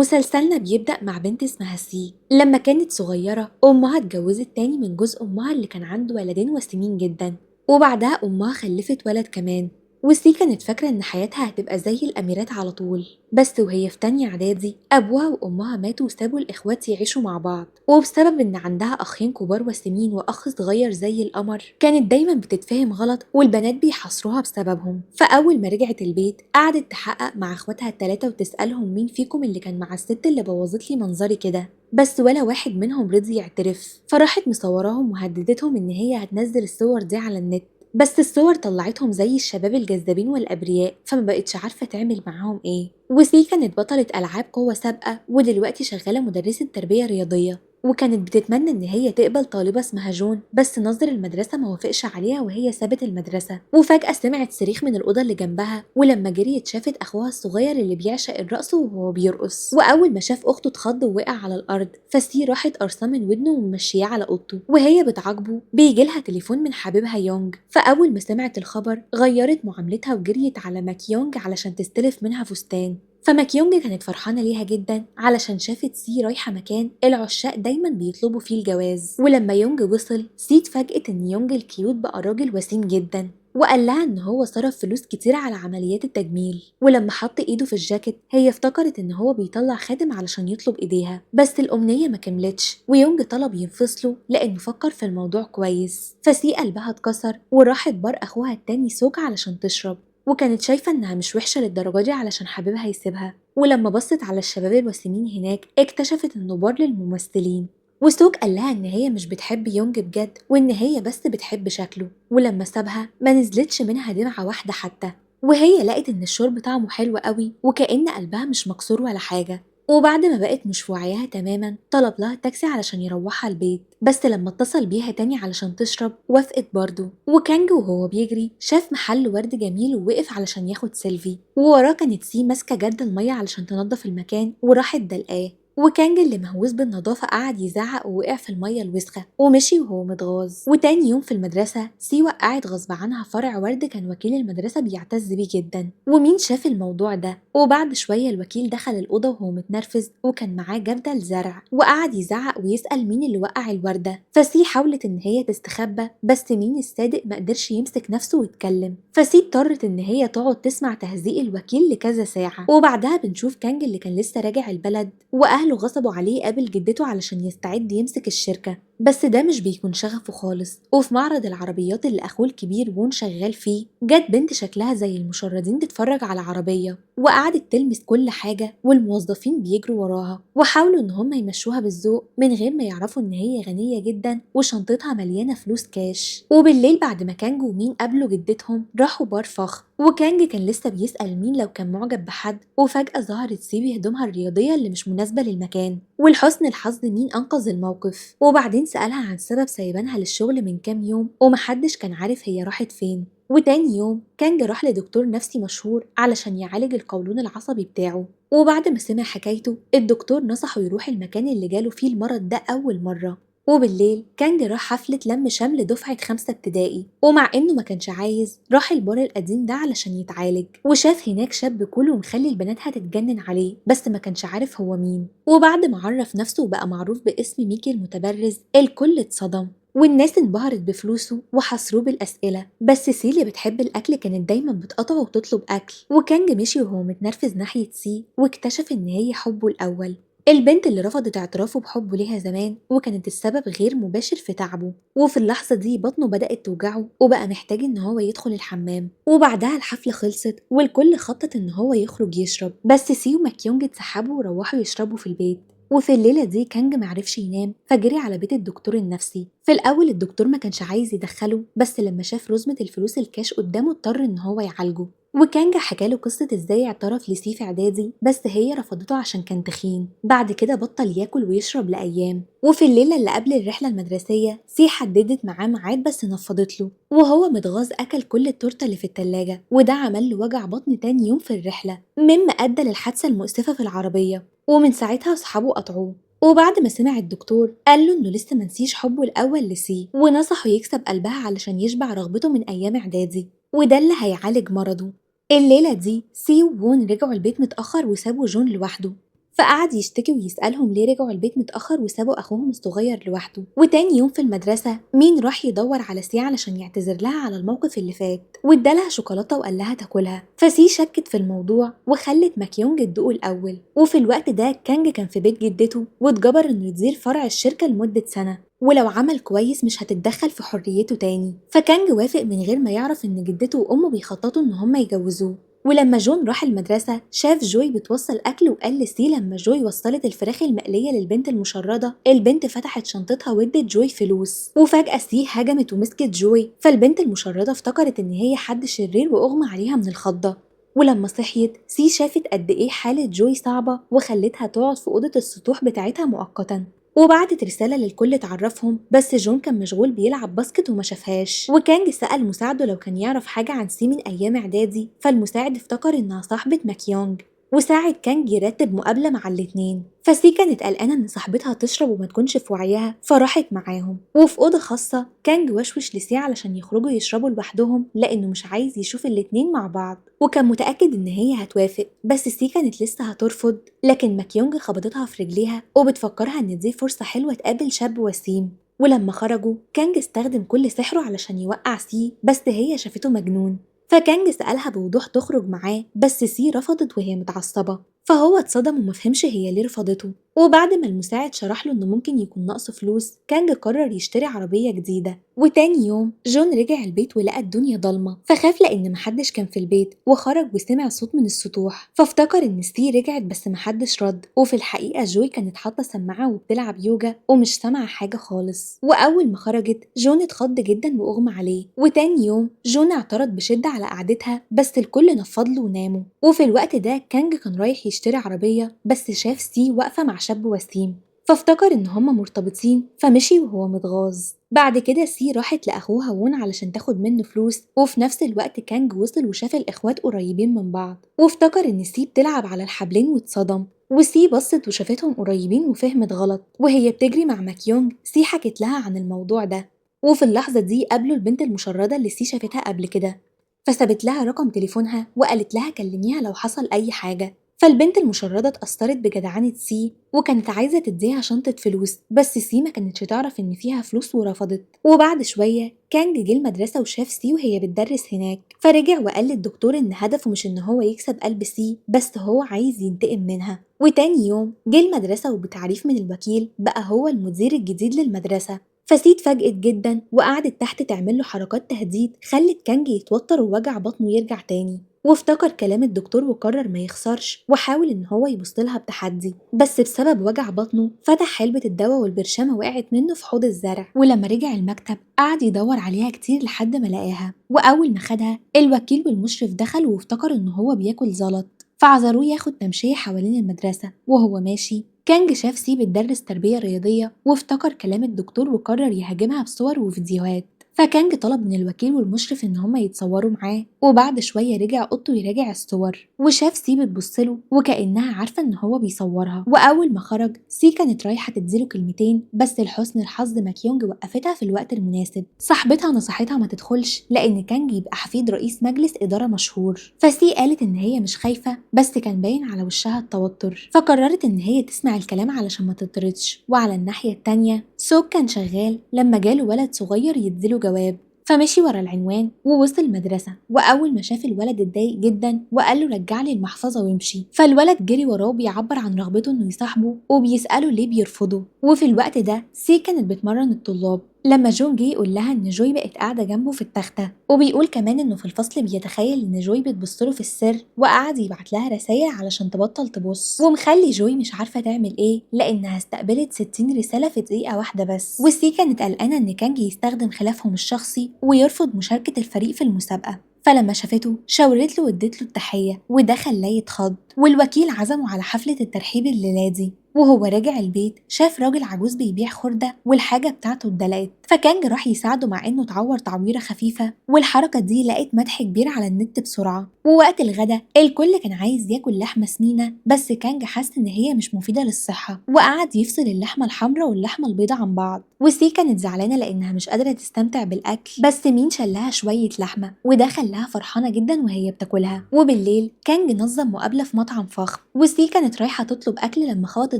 مسلسلنا بيبدأ مع بنت اسمها سي. لما كانت صغيرة أمها اتجوزت تاني من جوز أمها اللي كان عنده ولدين وسيمين جدا، وبعدها أمها خلفت ولد كمان. وسي كانت فاكرة إن حياتها هتبقى زي الأميرات على طول، بس وهي في تانية إعدادي أبوها وأمها ماتوا وسابوا الإخوات يعيشوا مع بعض، وبسبب إن عندها أخين كبار وسيمين وأخ صغير زي القمر كانت دايما بتتفهم غلط والبنات بيحاصروها بسببهم. فأول ما رجعت البيت قعدت تحقق مع إخواتها التلاتة وتسألهم مين فيكم اللي كان مع الست اللي بوظت لي منظري كده، بس ولا واحد منهم رضي يعترف. فراحت مصوراهم وهددتهم إن هي هتنزل الصور دي على النت، بس الصور طلعتهم زي الشباب الجذابين والأبرياء، فما بقتش عارفة تعمل معاهم ايه. وسي كانت بطلة ألعاب قوة سابقة ودلوقتي شغالة مدرسة تربية رياضية، وكانت بتتمنى ان هي تقبل طالبة اسمها جون، بس ناظر المدرسة ما وافقش عليها وهي سابت المدرسة. وفجأة سمعت صريخ من الأوضة اللي جنبها، ولما جريت شافت أخوها الصغير اللي بيعشق الرقص وهو بيرقص. وأول ما شاف أخته اتخض ووقع على الأرض، فسي راحت قرصاه من ودنه وممشياه على أوضته. وهي بتعاقبه بيجيلها تليفون من حبيبها يونج، فأول ما سمعت الخبر غيرت معاملتها وجريت على ماكيونج علشان تستلف منها فستان. فماكيونج كانت فرحانة ليها جدا علشان شافت سي رايحة مكان العشاق دايما بيطلبوا فيه الجواز. ولما يونج وصل، سي اتفاجئت ان يونج الكيوت بقى راجل وسيم جدا، وقال لها ان هو صرف فلوس كتير على عمليات التجميل. ولما حط ايده في الجاكيت هي افتكرت ان هو بيطلع خادم علشان يطلب ايديها، بس الامنية ما كملتش ويونج طلب ينفصلوا لانه فكر في الموضوع كويس. فسي قلبها اتكسر وراحت بار اخوها التاني سوق علشان تشرب، وكانت شايفة إنها مش وحشة للدرجة دي علشان حبيبها يسيبها. ولما بصت على الشباب الوسيمين هناك اكتشفت إنه بار للممثلين. وسوك قال لها إن هي مش بتحب يونج بجد وإن هي بس بتحب شكله. ولما سابها ما نزلتش منها دمعة واحدة حتى، وهي لقت إن الشرب طعمه حلو قوي وكأن قلبها مش مكسور ولا حاجة. وبعد ما بقت مش في وعيها تماما طلب لها تاكسي علشان يروحها البيت، بس لما اتصل بيها تاني علشان تشرب وافقت برضه. وكانج وهو بيجري شاف محل ورد جميل ووقف علشان ياخد سيلفي، ووراه كانت سي ماسكة جد المية علشان تنظف المكان وراحت دلقاه. وكانج اللي مهووس بالنظافة قعد يزعق ووقع في المية الوسخة ومشي وهو متغاظ. وتاني يوم في المدرسة سي وقعت غصب عنها فرع ورد كان وكيل المدرسة بيعتز بيه جدا، ومين شاف الموضوع ده. وبعد شوية الوكيل دخل الأوضة وهو متنرفز وكان معاه جردل زرع، وقعد يزعق ويسأل مين اللي وقع الوردة. فسي حاولت إن هي تستخبى، بس مين الصادق مقدرش يمسك نفسه ويتكلم. فسي اضطرت إن هي تقعد تسمع تهزيق الوكيل لكذا ساعة. وبعدها بنشوف كانج اللي كان لسه راجع البلد وأهله غصبوا عليه يقابل جدته علشان يستعد يمسك الشركة، بس ده مش بيكون شغفه خالص. وفي معرض العربيات اللي أخوه الكبير وون شغال فيه جت بنت شكلها زي المشردين تتفرج على عربية، وقعدت تلمس كل حاجة والموظفين بيجروا وراها وحاولوا إن هم يمشوها بالذوق من غير ما يعرفوا إن هي غنية جدا وشنطتها مليانة فلوس كاش. وبالليل بعد ما كانج ومين قابلوا جدتهم راحوا بار فخم، وكانج كان لسه بيسأل مين لو كان معجب بحد، وفجأة ظهرت سيبي هدومها الرياضية اللي مش مناسبة للمكان. ولحسن الحظ مين أنقذ الموقف، وبعدين سألها عن سبب سايبانها للشغل من كام يوم ومحدش كان عارف هي راحت فين. وتاني يوم كانج راح لدكتور نفسي مشهور علشان يعالج القولون العصبي بتاعه، وبعد ما سمع حكايته الدكتور نصحه يروح المكان اللي جاله فيه المرض ده أول مرة. وبالليل كانج راح حفلة لم شمل دفعة 5 ابتدائي، ومع إنه ما كانش عايز راح البار القديم ده علشان يتعالج، وشاف هناك شاب كله مخلي البنات هتتجنن عليه، بس ما كانش عارف هو مين. وبعد ما عرف نفسه وبقى معروف باسم ميكي المتبرز الكل اتصدم، والناس انبهرت بفلوسه وحصروه بالأسئلة. بس سي اللي بتحب الأكل كانت دايما بتقطعه وتطلب أكل، وكانج مشي وهو متنرفز ناحية سي واكتشف إن هي حبه الأول، البنت اللي رفضت اعترافه بحبه ليها زمان وكانت السبب غير مباشر في تعبه. وفي اللحظة دي بطنه بدأت توجعه وبقى محتاج إن هو يدخل الحمام. وبعدها الحفلة خلصت والكل خطط إن هو يخرج يشرب، بس سي وماكيونج اتسحبوا وروحوا يشربوا في البيت. وفي الليلة دي كانج معرفش ينام فجري على بيت الدكتور النفسي. في الأول الدكتور ما كانش عايز يدخله، بس لما شاف رزمة الفلوس الكاش قدامه اضطر إن هو يعالجه. وكانج حكاله قصة ازاي اعترف لسي في اعدادي بس هي رفضته عشان كان تخين. بعد كده بطل ياكل ويشرب لأيام. وفي الليلة اللي قبل الرحلة المدرسية سي حددت معاه ميعاد بس نفضت له، وهو متغاظ أكل كل التورتة اللي في التلاجة، وده عمل له وجع بطن تاني يوم في الرحلة مما أدى للحادثة المؤسفة في العربية. ومن ساعتها أصحابه قطعوه. وبعد ما سمع الدكتور قال له إنه لسه منسيش حبه الأول لسي، ونصحه يكسب قلبها علشان يشبع رغبته من أيام إعدادي، وده اللي هيعالج مرضه. الليلة دي سي وون رجعوا البيت متأخر وسابوا جون لوحده. فقعد يشتكي ويسألهم ليه رجعوا البيت متأخر وسابوا أخوهم الصغير لوحده. وتاني يوم في المدرسة مين راح يدور على سي علشان يعتذر لها على الموقف اللي فات، وادالها شوكولاتة وقال لها تاكلها. فسي شكت في الموضوع وخلت ماكيونج تدوقه الأول. وفي الوقت ده كانج كان في بيت جدته واتجبر إنه يدير فرع الشركة لمدة سنة، ولو عمل كويس مش هتتدخل في حريته تاني. فكانج وافق من غير ما يعرف إن جدته وأمه بيخططوا إن هما يجوزوه. ولما جون راح المدرسة شاف جوي بتوصل أكل وقال لسي لما جوي وصلت الفراخ المقلية للبنت المشردة البنت فتحت شنطتها وادت جوي فلوس. وفجأة سي هجمت ومسكت جوي، فالبنت المشردة افتكرت إن هي حد شرير وأغمى عليها من الخضة. ولما صحيت سي شافت قد إيه حالة جوي صعبة وخلتها تقعد في أوضة السطوح بتاعتها مؤقتا. وبعتت رسالة للكل تعرفهم، بس جون كان مشغول بيلعب باسكت وما شافهاش. وكانج سأل مساعده لو كان يعرف حاجة عن سي من أيام إعدادي، فالمساعد افتكر إنها صاحبة ماكيونج وساعد كانج يرتب مقابلة مع الاتنين. فسي كانت قلقانة إن صاحبتها تشرب وما تكونش في وعيها فراحت معاهم. وفي أوضة خاصة كانج وشوش لسي علشان يخرجوا يشربوا لوحدهم لأنه مش عايز يشوف الاتنين مع بعض، وكان متأكد إن هي هتوافق، بس سي كانت لسه هترفض. لكن ماكيونج خبطتها في رجليها وبتفكرها إن دي فرصة حلوة تقابل شاب وسيم. ولما خرجوا كانج استخدم كل سحره علشان يوقع سي، بس هي شافته مجنون. فكانج سألها بوضوح تخرج معاه، بس سي رفضت وهي متعصبة. فهو اتصدم ومفهمش هي ليه رفضته. وبعد ما المساعد شرح له انه ممكن يكون ناقصه فلوس كانج قرر يشتري عربية جديدة. وتاني يوم جون رجع البيت ولقى الدنيا ضلمة، فخاف لان محدش كان في البيت وخرج وسمع صوت من السطوح، فافتكر ان سي رجعت بس محدش رد. وفي الحقيقة جوي كانت حاطة سماعة وبتلعب يوجا ومش سامعة حاجة خالص. واول ما خرجت جون اتخض جدا واغمى عليه. وتاني يوم جون اعترض بشدة على قعدتها، بس الكل نفض له وناموا. وفي الوقت ده كانج كان رايح يشتري عربية، بس شاف سي واقفة مع شاب وسيم فافتكر ان هما مرتبطين فمشي وهو متغاظ. بعد كده سي راحت لاخوها وون علشان تاخد منه فلوس، وفي نفس الوقت كانج وصل وشاف الاخوات قريبين من بعض وافتكر ان سي بتلعب على الحبلين واتصدم. وسي بصت وشافتهم قريبين وفهمت غلط، وهي بتجري مع ماكيونج سي حكت لها عن الموضوع ده. وفي اللحظة دي قابلوا البنت المشردة اللي سي شافتها قبل كده، فسابت لها رقم تليفونها وقالت لها كلميها لو حصل أي حاجة. فالبنت المشردة اتأثرت بجدعنة سي وكانت عايزة تديها شنطة فلوس، بس سي ما كانتش تعرف إن فيها فلوس ورفضت. وبعد شوية كانج جه المدرسة وشاف سي وهي بتدرس هناك، فرجع وقال للدكتور إن هدفه مش إن هو يكسب قلب سي، بس هو عايز ينتقم منها. وتاني يوم جه المدرسة وبتعريف من الوكيل بقى هو المدير الجديد للمدرسة. فسي اتفاجئت جدا وقعدت تحت تعمل له حركات تهديد خلت كانج يتوتر ووجع بطنه يرجع تاني. وافتكر كلام الدكتور وقرر ما يخسرش وحاول ان هو يبصلها بتحدي، بس بسبب وجع بطنه فتح علبة الدواء والبرشامة وقعت منه في حوض الزرع. ولما رجع المكتب قعد يدور عليها كتير لحد ما لقاها، واول ما خدها الوكيل والمشرف دخلوا وافتكر ان هو بياكل زلط فعذروه ياخد تمشية حوالين المدرسة. وهو ماشي كانج شاف سي بتدرس تربية رياضية وافتكر كلام الدكتور وقرر يهاجمها بصور وفيديوهات. فكانج طلب من الوكيل والمشرف ان هما يتصوروا معاه، وبعد شويه رجع اوضته يراجع الصور وشاف سي بتبصله وكانها عارفه ان هو بيصورها. واول ما خرج سي كانت رايحه تديله كلمتين، بس لحسن الحظ ماكيونج وقفتها في الوقت المناسب. صاحبتها نصحتها ما تدخلش لان كانج يبقى حفيد رئيس مجلس اداره مشهور، فسي قالت ان هي مش خايفه بس كان باين على وشها التوتر، فقررت ان هي تسمع الكلام علشان ما تطردش. وعلى الناحيه التانيه سوك كان شغال لما جاله ولد صغير يديله جواب، فمشي ورا العنوان ووصل المدرسة. وأول ما شاف الولد اتضايق جدا وقال له رجع لي المحفظة وامشي. فالولد جري وراه بيعبر عن رغبته إنه يصاحبه وبيسأله ليه بيرفضه. وفي الوقت ده سي كانت بتمرن الطلاب لما جون جه يقول لها إن جوي بقت قاعدة جنبه في التختة، وبيقول كمان إنه في الفصل بيتخيل إن جوي بتبصله في السر وقعد يبعت لها رسايل علشان تبطل تبص، ومخلي جوي مش عارفة تعمل إيه لأنها استقبلت 60 رسالة في دقيقة واحدة بس. وسي كانت قلقانة إن كانج يستخدم خلافهم الشخصي ويرفض مشاركة الفريق في المسابقة. فلما شافته شاورت له وادت له التحية وده خلاه يتخض. والوكيل عزمه على حفلة الترحيب الليلة دي. وهو راجع البيت شاف راجل عجوز بيبيع خردة والحاجة بتاعته اتدلقت، فكانج راح يساعده مع إنه اتعور تعويرة خفيفة، والحركة دي لقت مدح كبير على النت بسرعة. ووقت الغدا الكل كان عايز ياكل لحمة سمينة، بس كانج حس إن هي مش مفيدة للصحة وقعد يفصل اللحمة الحمراء واللحمة البيضاء عن بعض. وسي كانت زعلانة لأنها مش قادرة تستمتع بالأكل، بس مين شلها شوية لحمة وده خلاها فرحانة جدا وهي بتاكلها. وبالليل كانج نظم مقابلة في مطعم فخم، وسي كانت رايحة تطلب أكل لما خبطت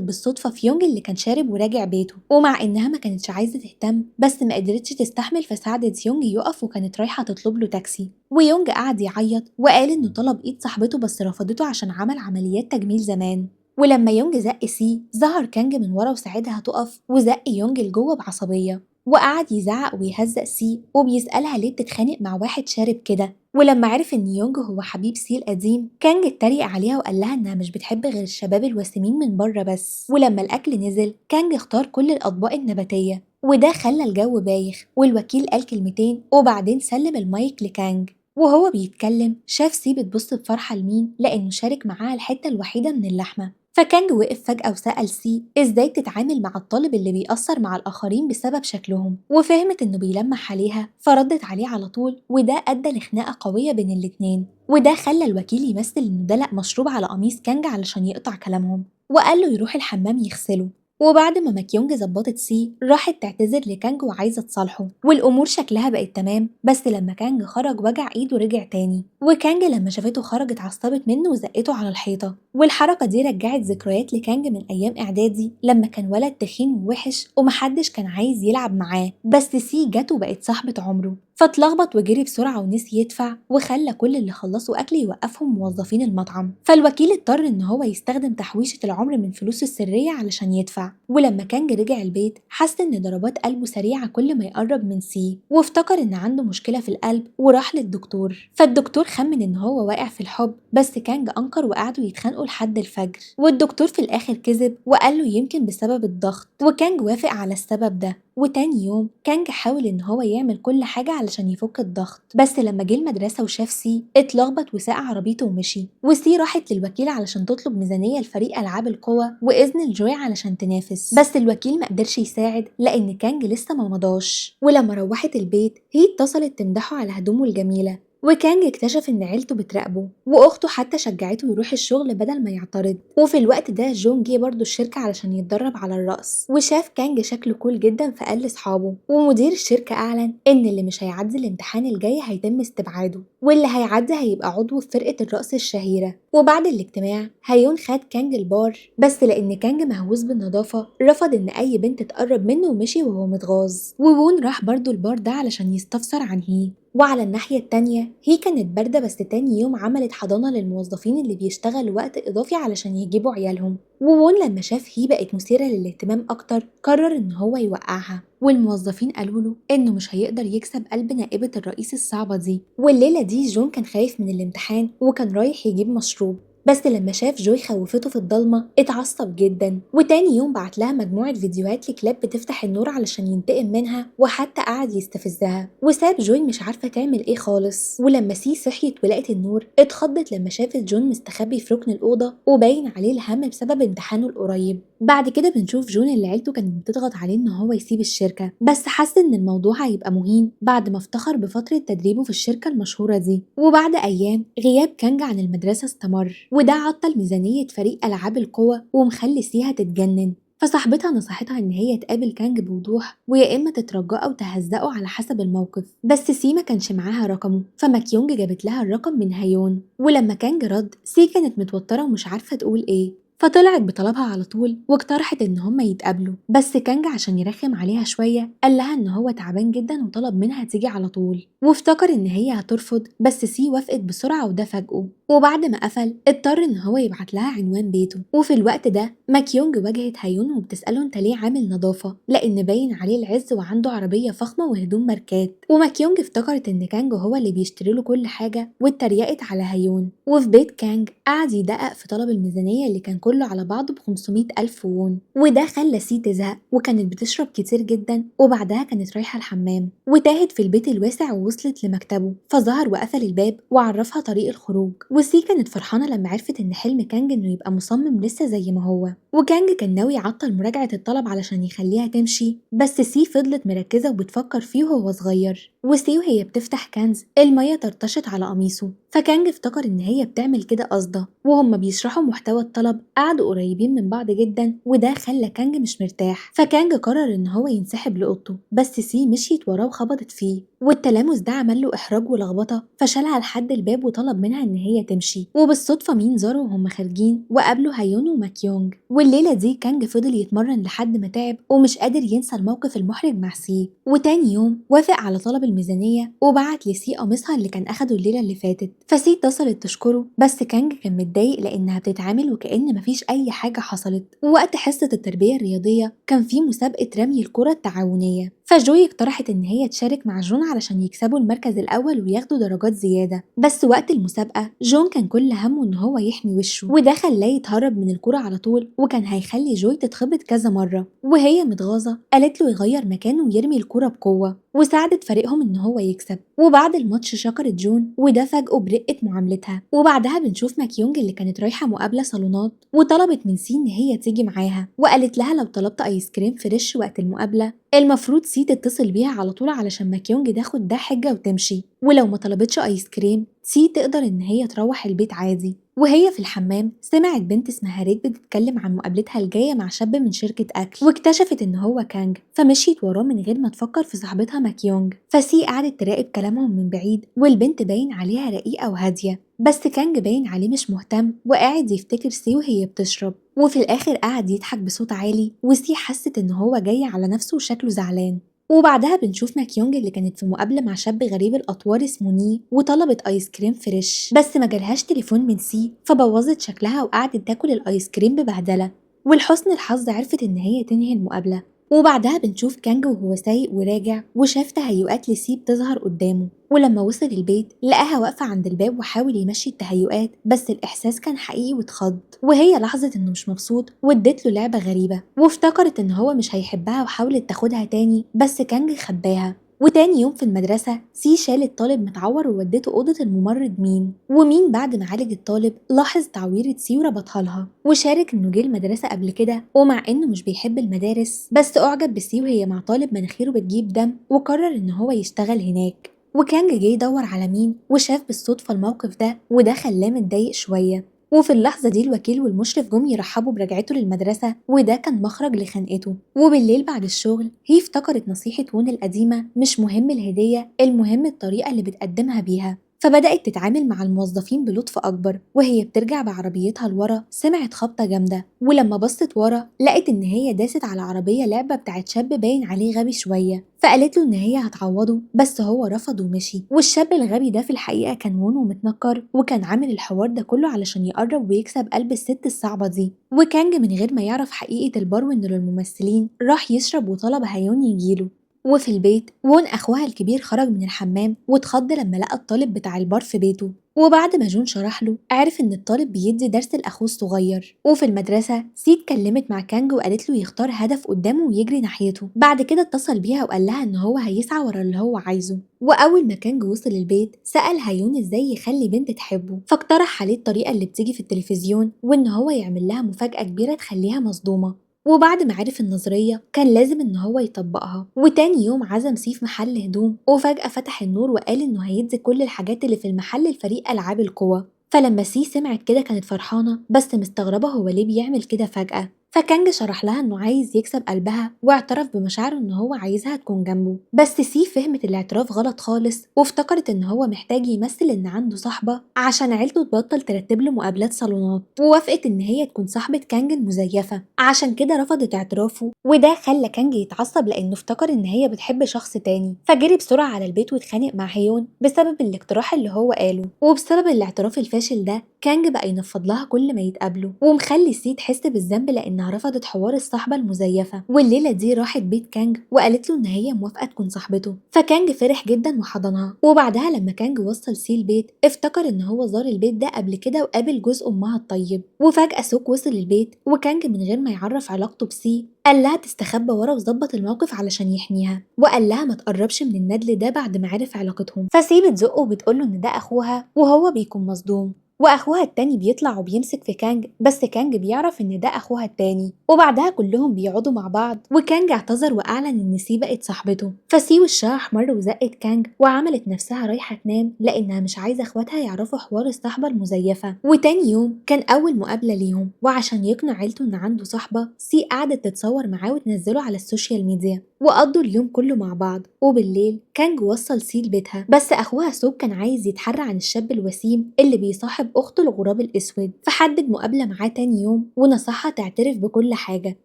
بالصدفة في يونج اللي كان شارب وراجع بيته. ومع إنها ما كانتش عايزة تهتم بس ما قدرتش تستحمل، فساعدت يونج يقف وكانت رايحة تطلب له تاكسي. ويونج قعد يعيط وقال إنه طلب إيد صاحبته بس رفضته عشان عمل عمليات تجميل زمان. ولما يونج زق سي ظهر كانج من ورا وساعدها تقف وزق يونج لجوه بعصبية، وقعد يزعق ويهزق سي وبيسألها ليه بتتخانق مع واحد شارب كده. ولما عرف ان يونج هو حبيب سي القديم كانج اتريق عليها وقال لها انها مش بتحب غير الشباب الوسيمين من بره بس. ولما الاكل نزل كانج اختار كل الاطباق النباتيه، وده خلى الجو بايخ. والوكيل قال كلمتين وبعدين سلم المايك لكانج. وهو بيتكلم شاف سي بتبص بفرحة لمين لأنه شارك معاها الحتة الوحيدة من اللحمة. فكانج وقف فجأة وسأل سي ازاي تتعامل مع الطالب اللي بيأثر مع الآخرين بسبب شكلهم، وفهمت انه بيلمح عليها فردت عليه على طول، وده أدى لخناقة قوية بين الاتنين. وده خلى الوكيل يمثل انه دلق مشروب على قميص كانج علشان يقطع كلامهم، وقال له يروح الحمام يغسله. وبعد ما ماكيونج ظبطت سي راحت تعتذر لكانج وعايزة تصالحه، والأمور شكلها بقت تمام. بس لما كانج خرج وجع إيده ورجع تاني، وكانج لما شافته خرجت عصبت منه وزقته على الحيطة. والحركة دي رجعت ذكريات لكانج من أيام إعدادي لما كان ولد تخين ووحش ومحدش كان عايز يلعب معاه، بس سي جت وبقت صاحبة عمره. فاتلخبط وجري بسرعة ونسي يدفع، وخلى كل اللي خلصوا أكل يوقفهم موظفين المطعم. فالوكيل اضطر إن هو يستخدم تحويشة العمر من فلوسه السرية علشان يدفع. ولما كانج رجع البيت حس إن ضربات قلبه سريعة كل ما يقرب من سي، وافتكر إن عنده مشكلة في القلب وراح للدكتور. فالدكتور خمن إن هو واقع في الحب، بس كانج أنكر وقعدوا يتخانقوا لحد الفجر. والدكتور في الآخر كذب وقال له يمكن بسبب الضغط، وكانج وافق على السبب ده. وتاني يوم كانج حاول إن هو يعمل كل حاجة علشان يفك الضغط، بس لما جه المدرسة وشاف سي اتلخبط وساق عربيته ومشي. وسي راحت للوكيل علشان تطلب ميزانية لفريق ألعاب القوى وإذن الجوي علشان تنافس، بس الوكيل ما قدرش يساعد لأن كانج لسه ما مضاش. ولما روحت البيت هي اتصلت تمدحه على هدومه الجميلة، وكانج اكتشف ان عيلته بتراقبه، واخته حتى شجعته يروح الشغل بدل ما يعترض. وفي الوقت ده جون جه برضه الشركة علشان يتدرب على الرقص، وشاف كانج شكله كول جدا فقال لاصحابه. ومدير الشركة اعلن ان اللي مش هيعدي الامتحان الجاي هيتم استبعاده، واللي هيعدي هيبقى عضو في فرقة الرقص الشهيرة. وبعد الاجتماع هيون خد كانج البار، بس لان كانج مهووس بالنظافة رفض ان اي بنت تقرب منه ومشي وهو متغاظ. ووون راح برضه البار ده علشان يستفسر عن هي. وعلى الناحية التانية هي كانت باردة، بس تاني يوم عملت حضانة للموظفين اللي بيشتغلوا وقت إضافي علشان يجيبوا عيالهم. وون لما شاف هي بقت مثيرة للاهتمام أكتر قرر إن هو يوقعها، والموظفين قالوا له إنه مش هيقدر يكسب قلب نائبة الرئيس الصعبة دي. والليلة دي جون كان خايف من الامتحان وكان رايح يجيب مشروب، بس لما شاف جوي خوفته في الضلمة اتعصب جدا. وتاني يوم بعت لها مجموعة فيديوهات لكلاب بتفتح النور علشان ينتقم منها، وحتى قعد يستفزها. وساب جوي مش عارفة تعمل ايه خالص. ولما سي صحيت ولقت النور اتخضت لما شافت جون مستخبي في ركن الأوضة وباين عليه الهم بسبب امتحانه القريب. بعد كده بنشوف جون اللي عيلته كانت بتضغط عليه ان هو يسيب الشركة، بس حس ان الموضوع هيبقى مهين بعد ما افتخر بفترة تدريبه في الشركة المشهورة دي. وبعد ايام غياب كانج عن المدرسة استمر، وده عطل ميزانية فريق ألعاب القوى ومخلي سيها تتجنن. فصاحبتها نصحتها إن هي تقابل كانج بوضوح ويا إما تترجاه أو تهزقه على حسب الموقف، بس سي ما كانش معاها رقمه. فماكيونج جابت لها الرقم من هايون، ولما كانج رد سي كانت متوترة ومش عارفة تقول إيه، فطلعت بطلبها على طول واقترحت ان هما يتقابلوا. بس كانج عشان يرخم عليها شوية قال لها ان هو تعبان جدا وطلب منها تيجي على طول، وافتكر ان هي هترفض، بس سي وافقت بسرعة وده فاجئه. وبعد ما قفل اضطر ان هو يبعت لها عنوان بيته. وفي الوقت ده ماكيونج واجهت هايون وبتسأله انت ليه عامل نظافة، لان باين عليه العز وعنده عربية فخمة وهدوم ماركات. وماكيونج افتكرت ان كانج هو اللي بيشتري له كل حاجة واتريقت على هايون. وفي بيت كانج قعد يدقق في طلب الميزانية اللي كان كل كله على بعضه ب500 ألف وون، وده خلى سي تزهق وكانت بتشرب كتير جدا، وبعدها كانت رايحة الحمام وتاهت في البيت الواسع ووصلت لمكتبه، فظهر وقفل الباب وعرفها طريق الخروج. وسي كانت فرحانة لما عرفت إن حلم كانج إنه يبقى مصمم لسه زي ما هو، وكانج كان ناوي يعطل مراجعة الطلب علشان يخليها تمشي، بس سي فضلت مركزة وبتفكر فيه وهو صغير. وسي وهي بتفتح كنز المية طرطشت على قميصه، فكانج افتكر إن هي بتعمل كده قصده، وهما بيشرحوا محتوى الطلب قعدوا قريبين من بعض جدا، وده خلى كانج مش مرتاح، فكانج قرر إن هو ينسحب لأوضته، بس سي مشيت وراه وخبطت فيه، والتلامس ده عمل له إحراج ولخبطة، فشالها لحد الباب وطلب منها إن هي تمشي. وبالصدفة مين زاروا وهم خارجين وقابلوا هيون وماكيونج، والليلة دي كانج فضل يتمرن لحد ما تعب ومش قادر ينسى الموقف المحرج مع سي. وتاني يوم وافق على طلب الميزانية وبعت لسي قميصها اللي كان أخده الليلة اللي فاتت، فسي اتصلت تشكره، بس كانج كان متضايق لأنها بتتعامل وكأن مفيش أي حاجة حصلت. ووقت حصة التربية الرياضية كان في مسابقة رمي الكرة التعاونية، فجوي اقترحت إن هي تشارك مع جون علشان يكسبوا المركز الأول وياخدوا درجات زيادة، بس وقت المسابقة جون كان كل همه إن هو يحمي وشه، وده خلاه يتهرب من الكرة على طول، وكان هيخلي جوي تتخبط كذا مرة. وهي متغاظة قالت له يغير مكانه ويرمي الكرة بقوة، وساعدت فريقهم إن هو يكسب. وبعد الماتش شكرت جون وده فاجئه برقة معاملتها. وبعدها بنشوف ماكيونج اللي كانت رايحة مقابلة صالونات وطلبت من سي إن هي تيجي معاها، وقالت لها لو طلبت آيس كريم فريش وقت المقابلة المفروض سي تتصل بيها على طول علشان ماكيونج تاخد ده حجة وتمشي، ولو ما طلبتش آيس كريم سي تقدر إن هي تروح البيت عادي. وهي في الحمام سمعت بنت اسمها ريت بتتكلم عن مقابلتها الجاية مع شاب من شركة أكل، واكتشفت إن هو كانج، فمشيت وراه من غير ما تفكر في صاحبتها ماكيونج. فسي قعدت تراقب كلامهم من بعيد، والبنت باين عليها رقيقة وهادية، بس كانج باين عليه مش مهتم وقاعد يفتكر سي وهي بتشرب. وفي الآخر قعد يضحك بصوت عالي، وسي حست إن هو جاي على نفسه وشكله زعلان. وبعدها بنشوف ماكيونج اللي كانت في مقابلة مع شاب غريب الأطوار اسمه ني، وطلبت آيس كريم فريش، بس ما جالهاش تليفون من سي، فبوظت شكلها وقعدت تاكل الآيس كريم ببهدلة. ولحسن الحظ عرفت إن هي تنهي المقابلة. وبعدها بنشوف كانج وهو سايق وراجع وشاف تهيؤات لسي بتظهر قدامه، ولما وصل البيت لقاها واقفة عند الباب وحاول يمشي التهيؤات، بس الإحساس كان حقيقي واتخض. وهي لاحظت إنه مش مبسوط وادت له لعبة غريبة، وافتكرت إن هو مش هيحبها وحاولت تاخدها تاني، بس كانج خباها. وتاني يوم في المدرسة سي شالت طالب متعور وودته أوضة الممرض مين، ومين بعد ما عالج الطالب لاحظ تعويرة سي وربطها لها، وشارك إنه جه المدرسة قبل كده، ومع إنه مش بيحب المدارس بس أعجب بسي وهي مع طالب مناخيره بتجيب دم، وقرر إن هو يشتغل هناك. وكانج جه يدور على مين وشاف بالصدفة الموقف ده، وده خلاه متضايق شوية. وفي اللحظة دي الوكيل والمشرف جم يرحبوا برجعته للمدرسة، وده كان مخرج لخنقته. وبالليل بعد الشغل هي افتكرت نصيحة وون القديمة، مش مهم الهدية، المهم الطريقة اللي بتقدمها بيها، فبدأت تتعامل مع الموظفين بلطف أكبر. وهي بترجع بعربيتها لورا سمعت خبطة جامدة، ولما بصت ورا لقت إن هي داست على عربية لعبة بتاعت شاب باين عليه غبي شوية، فقالت له إن هي هتعوضه، بس هو رفض ومشي. والشاب الغبي ده في الحقيقة كان وون ومتنكر، وكان عامل الحوار ده كله علشان يقرب ويكسب قلب الست الصعبة دي. وكانج من غير ما يعرف حقيقة البرو إنه للممثلين راح يشرب وطلب هيون يجيله. وفي البيت وون أخوها الكبير خرج من الحمام واتخض لما لقى الطالب بتاع البار في بيته، وبعد ما جون شرح له عرف إن الطالب بيدي درس لأخوه الصغير. وفي المدرسة سي اتكلمت مع كانج وقالت له يختار هدف قدامه ويجري ناحيته، بعد كده اتصل بيها وقال لها إن هو هيسعى ورا اللي هو عايزه. وأول ما كانج وصل البيت سأل هيون إزاي يخلي بنت تحبه، فاقترح عليه الطريقة اللي بتيجي في التلفزيون، وإن هو يعمل لها مفاجأة كبيرة تخليها مصدومة. وبعد ما عرف النظرية كان لازم إن هو يطبقها. وتاني يوم عزم سي في محل هدوم، وفجأة فتح النور وقال إنه هيدي كل الحاجات اللي في المحل لفريق ألعاب القوى. فلما سي سمعت كده كانت فرحانة، بس مستغربة هو ليه بيعمل كده فجأة. فكانج شرح لها إنه عايز يكسب قلبها، واعترف بمشاعره إن هو عايزها تكون جنبه، بس سي فهمت الاعتراف غلط خالص، وافتكرت إن هو محتاج يمثل إن عنده صاحبة عشان عيلته تبطل ترتب له مقابلات صالونات، ووافقت إن هي تكون صاحبة كانج المزيفة، عشان كده رفضت اعترافه. وده خلى كانج يتعصب لأنه افتكر إن هي بتحب شخص تاني، فجري بسرعة على البيت واتخانق مع هيون بسبب الاقتراح اللي هو قاله. وبسبب الاعتراف الفاشل ده كانج بقى ينفض لها كل ما يتقابلوا، ومخلي سي تحس بالذنب لأنها لأنها رفضت حوار الصحبة المزيفة، والليلة دي راحت بيت كانج وقالت له إن هي موافقة تكون صاحبته. فكانج فرح جدا وحضنها. وبعدها لما كانج وصل سي البيت افتكر إن هو زار البيت ده قبل كده وقابل جوز أمها الطيب. وفجأة سوك وصل البيت وكانج من غير ما يعرف علاقته بسي قال لها تستخبى ورا وظبط الموقف علشان يحميها، وقال لها ما تقربش من الندل ده بعد ما عرف علاقتهم. فسي بتزقه وبتقوله إن ده أخوها وهو بيكون مصدوم. واخوها التاني بيطلع وبيمسك في كانج، بس كانج بيعرف ان ده اخوها التاني. وبعدها كلهم بيقعدوا مع بعض وكانج اعتذر واعلن ان سي بقت صاحبته. فسي وشها احمر وزقت كانج وعملت نفسها رايحه تنام لانها مش عايزه اخواتها يعرفوا حوار الصحبه المزيفه. وتاني يوم كان اول مقابله ليهم، وعشان يقنع عيلته ان عنده صاحبه سي قعدت تتصور معاه وتنزله على السوشيال ميديا. وقضوا اليوم كله مع بعض. وبالليل كانج وصل سي لبيتها، بس اخوها سوب كان عايز يتحرى عن الشاب الوسيم اللي بيصاحب اخته الغراب الاسود، فحدد مقابله معاه تاني يوم ونصحها تعترف بكل حاجه.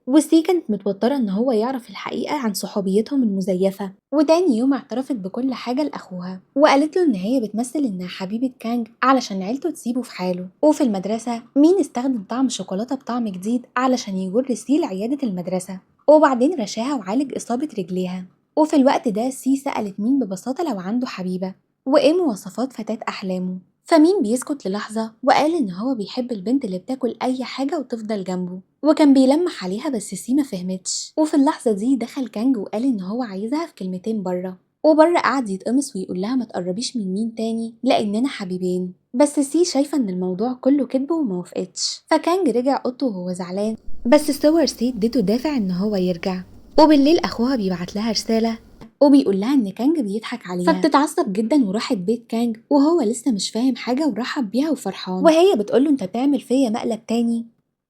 وسي كانت متوتره ان هو يعرف الحقيقه عن صحوبيتهم المزيفه. وتاني يوم اعترفت بكل حاجه لاخوها وقالت له ان هي بتمثل انها حبيبه كانج علشان عيلته تسيبه في حاله. وفي المدرسه مين استخدم طعم شوكولاته بطعم جديد علشان يجر سي لعياده المدرسه، وبعدين رشاها وعالج إصابة رجليها. وفي الوقت ده سي سألت مين ببساطة لو عنده حبيبة وإيه مواصفات فتاة أحلامه. فمين بيسكت للحظة وقال إن هو بيحب البنت اللي بتاكل أي حاجة وتفضل جنبه، وكان بيلمح عليها بس سي ما فهمتش. وفي اللحظة دي دخل كانج وقال إن هو عايزها في كلمتين بره، وبره قعد يتقمص ويقول لها ما تقربيش من مين تاني لأننا حبيبين. بس سي شايفة إن الموضوع كله كذب وموافقتش. فكانج رجع أوضته وهو زعلان، بس سوار سي اديته دافع ان هو يرجع. وبالليل اخوها بيبعت لها رساله وبيقول لها ان كانج بيضحك عليها، فبتتعصب جدا وراحت بيت كانج وهو لسه مش فاهم حاجه ورحب بيها وفرحان. وهي بتقوله انت بتعمل فيا مقلب تاني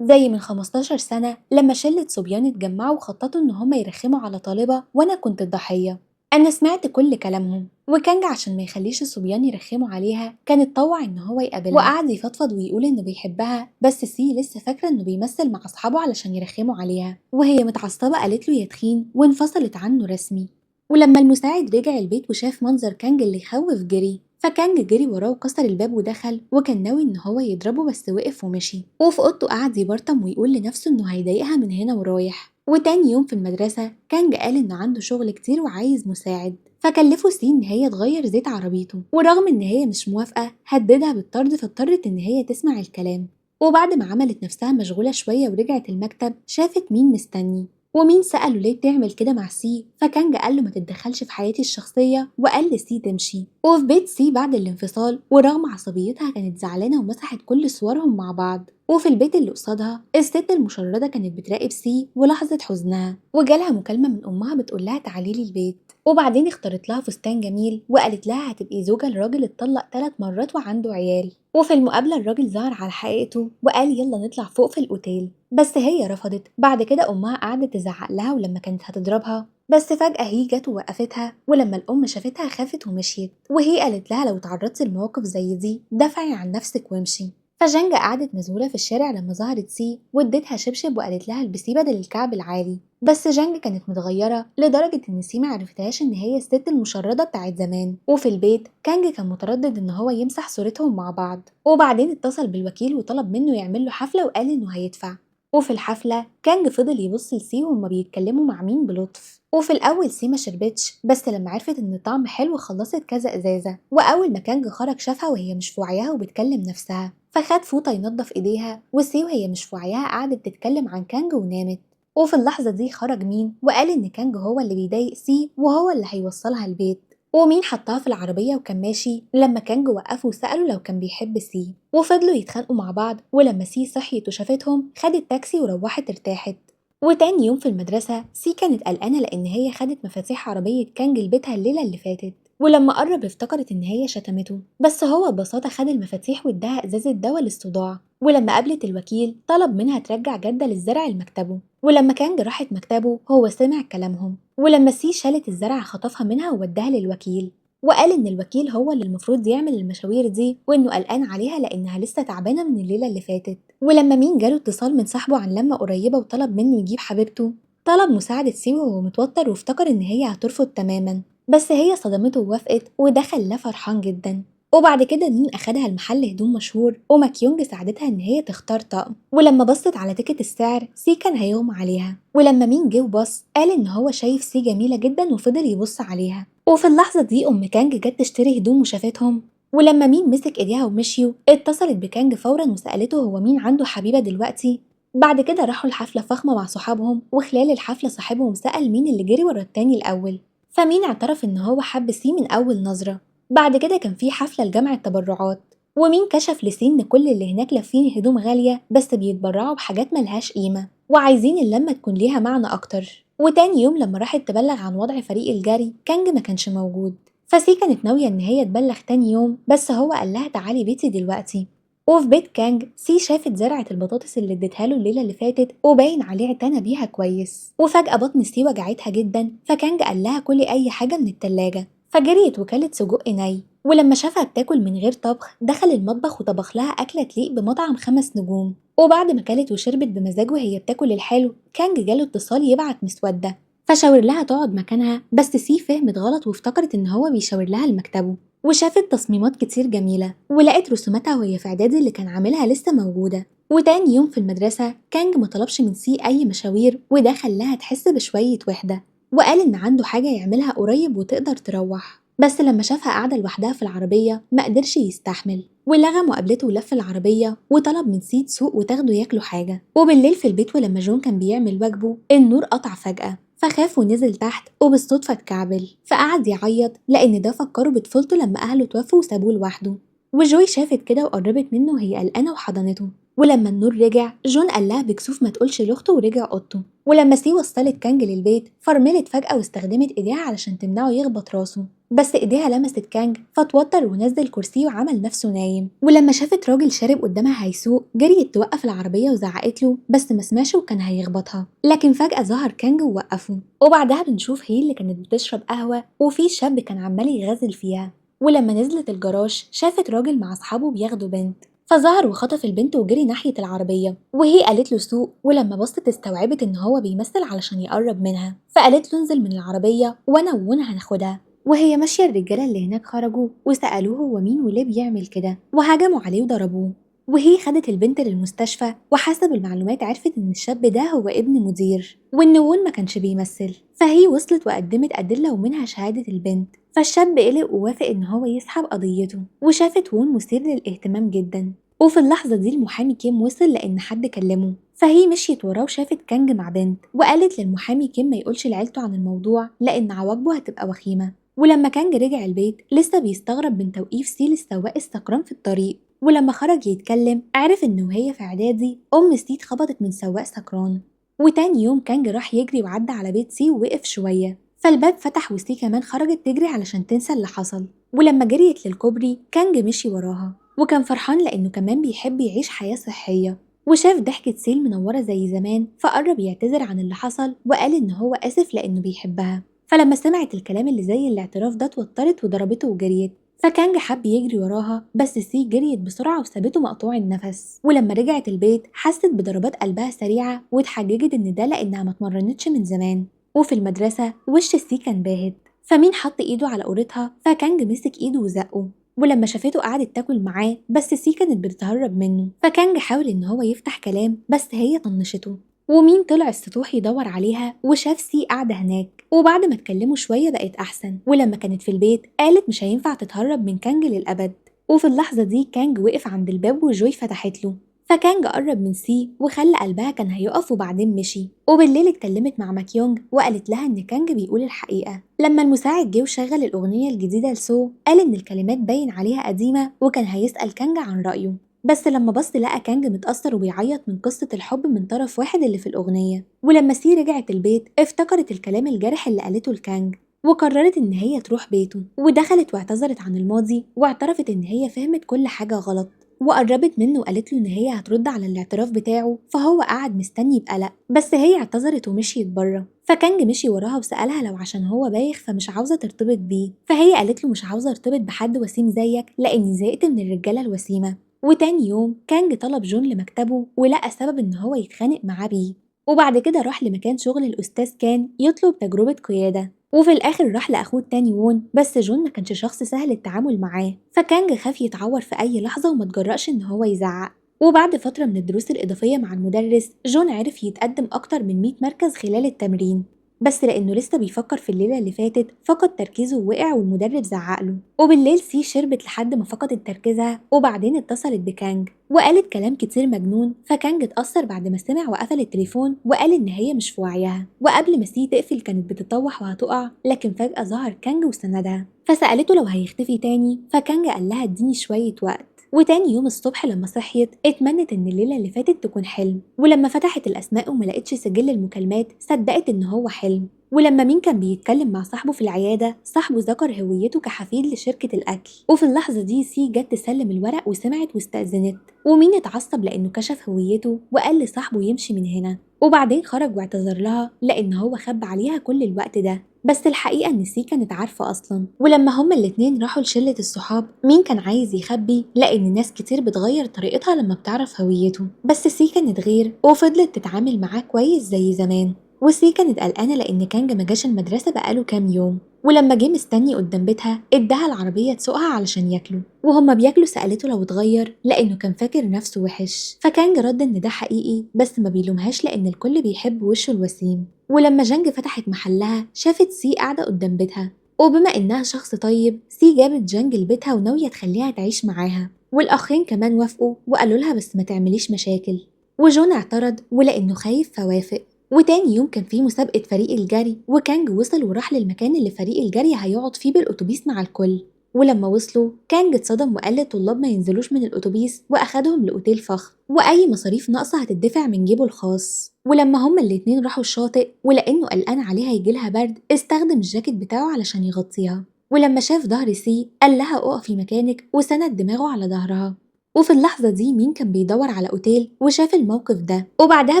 زي من 15 سنه لما شله صبيان اتجمعوا وخططوا ان هم يرخموا على طالبه وانا كنت الضحيه. انا سمعت كل كلامهم. وكانج عشان ما يخليش الصبيان يرخموا عليها كان اتطوع ان هو يقابلها وقعد يفضفض ويقول انه بيحبها، بس سي لسه فاكره انه بيمثل مع اصحابه علشان يرخموا عليها. وهي متعصبه قالت له يا تخين وانفصلت عنه رسمي. ولما المساعد رجع البيت وشاف منظر كانج اللي يخوف جري. فكانج جري وراه وكسر الباب ودخل وكان ناوي ان هو يضربه بس وقف ومشي. وفي اوضته قعد يبرطم ويقول لنفسه انه هيضايقها من هنا ورايح. وتاني يوم في المدرسة كانج قال إنه عنده شغل كتير وعايز مساعد، فكلفه سي إن هي تغير زيت عربيته، ورغم إن هي مش موافقة هددها بالطرد فاضطرت إن هي تسمع الكلام. وبعد ما عملت نفسها مشغولة شوية ورجعت المكتب شافت مين مستني، ومين سأله ليه بتعمل كده مع سي. فكانج قال له ما تتدخلش في حياتي الشخصية وقال لسي تمشي. وفي بيت سي بعد الانفصال ورغم عصبيتها كانت زعلانة ومسحت كل صورهم مع بعض. وفي البيت اللي قصادها الست المشردة كانت بتراقب سي ولحظة حزنها، وجالها مكالمة من أمها بتقول لها تعالي لي البيت. وبعدين اختارت لها فستان جميل وقالت لها هتبقي زوجة لراجل اتطلق 3 مرات وعنده عيال. وفي المقابلة الراجل ظهر على حقيقته وقال يلا نطلع فوق في الأوتيل، بس هي رفضت. بعد كده أمها قعدت تزعق لها ولما كانت هتضربها، بس فجأة هي جت ووقفتها، ولما الأم شافتها خافت ومشيت. وهي قالت لها لو تعرضتي لمواقف زي دي دافعي عن نفسك وامشي. فجانجا قعدت مذهولة في الشارع لما ظهرت سي واديتها شبشب وقالت لها البسيه بدل الكعب العالي. بس جانجا كانت متغيرة لدرجة ان سي معرفتهاش ان هي الست المشردة بتاعت زمان. وفي البيت كانج كان متردد ان هو يمسح صورتهم مع بعض، وبعدين اتصل بالوكيل وطلب منه يعمل له حفلة وقال انه هيدفع. وفي الحفلة كانج فضل يبص لسي وهما بيتكلموا مع مين بلطف. وفي الأول سي ما شربتش، بس لما عرفت إن الطعم حلو خلصت كذا إزازة. وأول ما كانج خرج شافها وهي مش في وعيها وبتكلم نفسها، فخد فوطة ينظف إيديها. وسي وهي مش في وعيها قعدت تتكلم عن كانج ونامت. وفي اللحظة دي خرج مين وقال إن كانج هو اللي بيضايق سي وهو اللي هيوصلها البيت. ومين حطها في العربية وكان ماشي لما كانج وقفه وسأله لو كان بيحب سي، وفضلوا يتخانقوا مع بعض. ولما سي صحيت وشافتهم خدت تاكسي وروحت ارتاحت. وتاني يوم في المدرسة سي كانت قلقانة لأن هي خدت مفاتيح عربية كانج لبيتها الليلة اللي فاتت، ولما قرب افتكرت إن هي شتمته، بس هو ببساطة خد المفاتيح واداها إزازة دواء للصداع. ولما قابلت الوكيل طلب منها ترجع جدة للزرع لمكتبه. ولما كانج راحت مكتبه هو سمع كلامهم، ولما سي شالت الزرع خطفها منها ووداها للوكيل، وقال إن الوكيل هو اللي المفروض يعمل المشاوير دي وإنه قلقان عليها لأنها لسه تعبانة من الليلة اللي فاتت. ولما مين جاله اتصال من صاحبه عن لمة قريبة وطلب منه يجيب حبيبته، طلب مساعدة سي وهو متوتر وافتكر إن هي هترفض تماما، بس هي صدمته ووافقت ودخل لا فرحان جدا. وبعد كده مين أخدها لمحل هدوم مشهور وماكيونج ساعدتها إن هي تختار طقم، ولما بصت على تيكت السعر سي كان هيغمى عليها، ولما مين جه وبص قال إن هو شايف سي جميلة جدا وفضل يبص عليها. وفي اللحظة دي أم كانج جت تشتري هدوم وشافتهم، ولما مين مسك إيديها ومشيوا اتصلت بكانج فورا وسألته هو مين عنده حبيبة دلوقتي. بعد كده راحوا لحفلة فخمة مع صحابهم، وخلال الحفلة صاحبهم سأل مين اللي جري ورا التاني الأول، فمين اعترف إن هو حب سي من أول نظرة. بعد كده كان في حفلة لجمع التبرعات، ومين كشف لسي إن كل اللي هناك لابسين هدوم غالية بس بيتبرعوا بحاجات ملهاش قيمة وعايزين اللمة تكون ليها معنى أكتر. وتاني يوم لما راحت تبلغ عن وضع فريق الجري كانج ما كانش موجود، فسي كانت ناوية إن هي تبلغ تاني يوم بس هو قال لها تعالي بيتي دلوقتي. وفي بيت كانج سي شافت زرعة البطاطس اللي اديتها له الليلة اللي فاتت وباين عليه اعتنى بيها كويس، وفجأة بطن سي وجعتها جدا فكانج قال لها كلي أي حاجة من التلاجة، فجريت وكلت سجق ني. ولما شافها بتاكل من غير طبخ دخل المطبخ وطبخ لها أكلة تليق بمطعم 5 نجوم. وبعد ما كلت وشربت بمزاج وهي بتاكل الحلو كانج جاله اتصال يبعت مسودة، فشاور لها تقعد مكانها بس سي فهمت غلط وافتكرت إن هو بيشاور لها لمكتبه. وشافت تصميمات كتير جميلة ولقت رسوماتها وهي في إعدادي اللي كان عاملها لسه موجودة. وتاني يوم في المدرسة كانج مطلبش من سي أي مشاوير وده خلاها تحس بشوية وحدة، وقال إن عنده حاجة يعملها قريب وتقدر تروح، بس لما شافها قاعدة لوحدها في العربية مقدرش يستحمل ولغى مقابلته ولف العربية وطلب من سي تسوق وتاخده ياكلوا حاجة. وبالليل في البيت ولما جون كان بيعمل واجبه النور قطع فجأة فخاف ونزل تحت وبالصدفة اتكعبل فقعد يعيط لأن ده فكره بطفولته لما أهله توفوا وسابوه لوحده. وجوي شافت كده وقربت منه وهي قلقانة وحضنته، ولما النور رجع جون قال لها بكسوف ما تقولش لاخته ورجع اوضته. ولما سي وصلت كانج للبيت فرملت فجأة واستخدمت ايديها علشان تمنعه يخبط راسه، بس ايديها لمست كانج فتوتر ونزل كرسيه وعمل نفسه نايم. ولما شافت راجل شارب قدامها هيسوق جريت توقف العربية وزعقت له بس ما سمعش وكان هيخبطها، لكن فجأة ظهر كانج ووقفه. وبعدها بنشوف هي اللي كانت بتشرب قهوة وفي شاب كان عمال يغزل فيها. ولما نزلت الجراج شافت راجل مع أصحابه بياخدوا بنت فظهر وخطف البنت وجري ناحية العربية وهي قالت له سوق. ولما بصت استوعبت إن هو بيمثل علشان يقرب منها فقالت له انزل من العربية وأنا وون هناخدها. وهي ماشية الرجالة اللي هناك خرجوا وسألوه هو مين وليه بيعمل كده وهجموا عليه وضربوه. وهي خدت البنت للمستشفى وحسب المعلومات عرفت إن الشاب ده هو ابن مدير وإن وون ما كانش بيمثل، فهي وصلت وقدمت أدلة ومنها شهادة البنت. فالشاب قلق ووافق إن هو يسحب قضيته وشافت وون مثير للاهتمام جدا. وفي اللحظة دي المحامي كيم وصل لأن حد كلمه فهي مشيت وراه وشافت كانج مع بنت وقالت للمحامي كيم ما يقولش لعيلته عن الموضوع لأن عواقبه هتبقى وخيمة. ولما كانج رجع البيت لسه بيستغرب من توقيف سي للسواق السكران في الطريق، ولما خرج يتكلم عرف إن وهي في إعدادي أم سي اتخبطت من سواق سكران. وتاني يوم كانج راح يجري وعدى على بيت سي ووقف شوية فالباب فتح وسي كمان خرجت تجري علشان تنسى اللي حصل. ولما جريت للكوبري كانج مشي وراها وكان فرحان لأنه كمان بيحب يعيش حياة صحية، وشاف ضحكة سيل منورة زي زمان فقرب يعتذر عن اللي حصل وقال إن هو آسف لأنه بيحبها. فلما سمعت الكلام اللي زي الاعتراف ده اتوترت وضربته وجريت، فكانج حب يجري وراها بس سي جريت بسرعة وسابته مقطوع النفس. ولما رجعت البيت حست بضربات قلبها سريعة واتحججت إن ده لأنها ما اتمرنتش من زمان. وفي المدرسة وش سي كان باهت فمين حط إيده على قورتها فكانج مسك إيده وزقه. ولما شافته قعدت تاكل معاه بس سي كانت بتتهرب منه فكانج حاول إن هو يفتح كلام بس هي طنشته. ومين طلع السطوح يدور عليها وشاف سي قاعدة هناك، وبعد ما اتكلموا شوية بقت أحسن. ولما كانت في البيت قالت مش هينفع تتهرب من كانج للأبد. وفي اللحظة دي كانج وقف عند الباب وجوي فتحت له فكانج قرب من سي وخلى قلبها كان هيقف وبعدين مشي. وبالليل اتكلمت مع ماكيونج وقالت لها إن كانج بيقول الحقيقة. لما المساعد جه وشغل الأغنية الجديدة لسو قال إن الكلمات باين عليها قديمة وكان هيسأل كانج عن رأيه، بس لما بص لقى كانج متأثر وبيعيط من قصة الحب من طرف واحد اللي في الأغنية. ولما سي رجعت البيت افتكرت الكلام الجارح اللي قالته لكانج وقررت إن هي تروح بيته ودخلت واعتذرت عن الماضي واعترفت إن هي فهمت كل حاجة غلط. وقربت منه وقالت له إن هي هترد على الاعتراف بتاعه فهو قعد مستني بقلق بس هي اعتذرت ومشيت بره. فكانج مشي وراها وسألها لو عشان هو بايخ فمش عاوزة ترتبط بيه، فهي قالت له مش عاوزة ارتبط بحد وسيم زيك لأني زهقت من الرجالة الوسيمة. وتاني يوم كانج طلب جون لمكتبه ولقى سبب إن هو يتخانق معاه بيه، وبعد كده راح لمكان شغل الأستاذ كان يطلب تجربة قيادة. وفي الآخر راح لأخوه التاني وون، بس جون ما كانش شخص سهل التعامل معاه، فكانج خاف يتعور في أي لحظة وما تجرأش إن هو يزعق. وبعد فترة من الدروس الإضافية مع المدرس، جون عرف يتقدم أكتر من 100 مركز خلال التمرين، بس لأنه لسه بيفكر في الليلة اللي فاتت فقد تركيزه ووقع والمدرب زعقله. وبالليل سي شربت لحد ما فقدت تركيزها، وبعدين اتصلت بكانج وقالت كلام كتير مجنون، فكانج اتأثر بعد ما سمع وقفل التليفون وقال إن هي مش في وعيها. وقبل ما سي تقفل كانت بتطوح وهتقع، لكن فجأة ظهر كانج وسندها، فسألته لو هيختفي تاني، فكانج قال لها اديني شوية وقت. وتاني يوم الصبح لما صحيت اتمنت ان الليلة اللي فاتت تكون حلم، ولما فتحت الأسماء وما لقتش سجل المكالمات صدقت ان هو حلم. ولما مين كان بيتكلم مع صاحبه في العيادة، صاحبه ذكر هويته كحفيد لشركة الأكل، وفي اللحظة دي سي جت تسلم الورق وسمعت واستأذنت، ومين اتعصب لأنه كشف هويته وقال لصاحبه يمشي من هنا، وبعدين خرج واعتذر لها لأن هو خبى عليها كل الوقت ده، بس الحقيقة إن سي كانت عارفة أصلا. ولما هما الاتنين راحوا لشلة الصحاب، مين كان عايز يخبي لأن ناس كتير بتغير طريقتها لما بتعرف هويته، بس سي كانت غير وفضلت تتعامل معاه كويس زي زمان. وسي كانت قلقانة لأن كانج ما جاش المدرسة بقاله كام يوم، ولما جه مستني قدام بيتها اداها العربية تسوقها علشان ياكلوا، وهما بياكلوا سألته لو اتغير لأنه كان فاكر نفسه وحش، فكانج رد إن ده حقيقي بس ما بيلومهاش لأن الكل بيحب وشه الوسيم. ولما جانج فتحت محلها شافت سي قاعدة قدام بيتها، وبما إنها شخص طيب سي جابت جانج لبيتها وناوية تخليها تعيش معاها، والأخين كمان وافقوا وقالوا لها بس ما تعمليش مشاكل. وجون اعترض ولأنه خايف فوافق. وتاني يوم كان في مسابقة فريق الجري، وكانج وصل وراح للمكان اللي فريق الجري هيقعد فيه بالأتوبيس مع الكل. ولما وصلوا كانج اتصدم وقال للطلاب ما ينزلوش من الأتوبيس وأخدهم لأوتيل فخم، وأي مصاريف ناقصة هتدفع من جيبه الخاص. ولما هما الاتنين راحوا الشاطئ ولأنه قلقان عليها يجيلها برد استخدم الجاكيت بتاعه علشان يغطيها. ولما شاف ظهر سي قال لها اقفي مكانك وسند دماغه على ظهرها. وفي اللحظة دي مين كان بيدور على أوتيل وشاف الموقف ده، وبعدها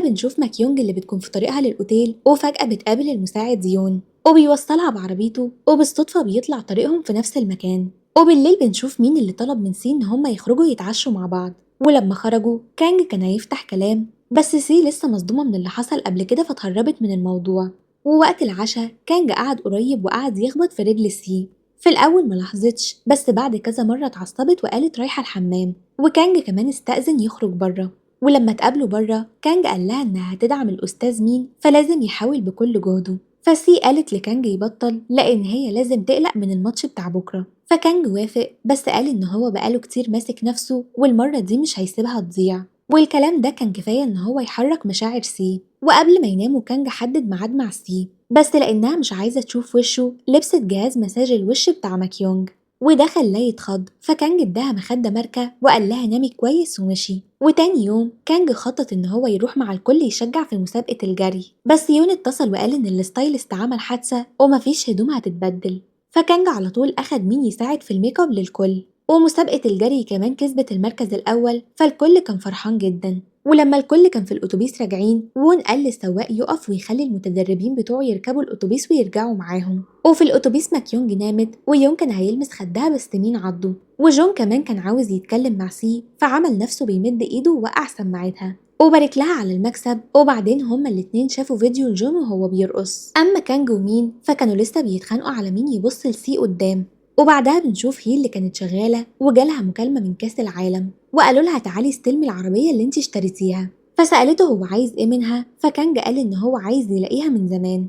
بنشوف ماكيونج اللي بتكون في طريقها للأوتيل وفجأة بتقابل المساعد زيون وبيوصلها بعربيته، وبالصدفة بيطلع طريقهم في نفس المكان. وبالليل بنشوف مين اللي طلب من سي إن هما يخرجوا يتعشوا مع بعض، ولما خرجوا كانج كان هيفتح كلام بس سي لسه مصدومة من اللي حصل قبل كده فتهربت من الموضوع. ووقت العشاء كانج قعد قريب وقعد يخبط في رجل سي، في الأول ملاحظتش بس بعد كذا مرة اتعصبت وقالت رايحة الحمام، وكانج كمان استأذن يخرج بره. ولما اتقابلوا بره كانج قال لها إنها هتدعم الأستاذ مين فلازم يحاول بكل جهده، فسي قالت لكانج يبطل لأن هي لازم تقلق من الماتش بتاع بكرة، فكانج وافق بس قال إن هو بقاله كتير ماسك نفسه والمرة دي مش هيسيبها تضيع. والكلام ده كان كفاية إن هو يحرك مشاعر سي. وقبل ما يناموا كانج حدد ميعاد مع سي، بس لأنها مش عايزة تشوف وشه لبست جهاز مساج الوش بتاع ماكيونج، وده خلاه يتخض، فكانج اداها مخدة ماركة وقال لها نامي كويس ومشي. وتاني يوم كانج خطط ان هو يروح مع الكل يشجع في مسابقة الجري، بس يون اتصل وقال ان الستايلست عمل حادثة ومفيش هدوم هتتبدل، فكانج على طول اخد مين يساعد في الميك اب للكل. ومسابقة الجري كمان كسبت المركز الأول، فالكل كان فرحان جدا. ولما الكل كان في الأتوبيس راجعين وون قال للسواق يقف ويخلي المتدربين بتوعه يركبوا الأتوبيس ويرجعوا معاهم. وفي الأتوبيس ماكيونج نامت ويون كان هيلمس خدها بس مين عضه، وجون كمان كان عاوز يتكلم مع سي فعمل نفسه بيمد ايده ووقع سماعتها وبارك لها على المكسب. وبعدين هما الاتنين شافوا فيديو لجون وهو بيرقص. أما كانج ومين فكانوا لسه بيتخانقوا على مين يبص لسي قدام. وبعدها بنشوف هي اللي كانت شغالة وجالها مكالمة من كاس العالم وقالوا لها تعالي استلمي العربية اللي انت اشتريتيها، فسألته هو عايز ايه منها، فكانج قال ان هو عايز يلاقيها من زمان،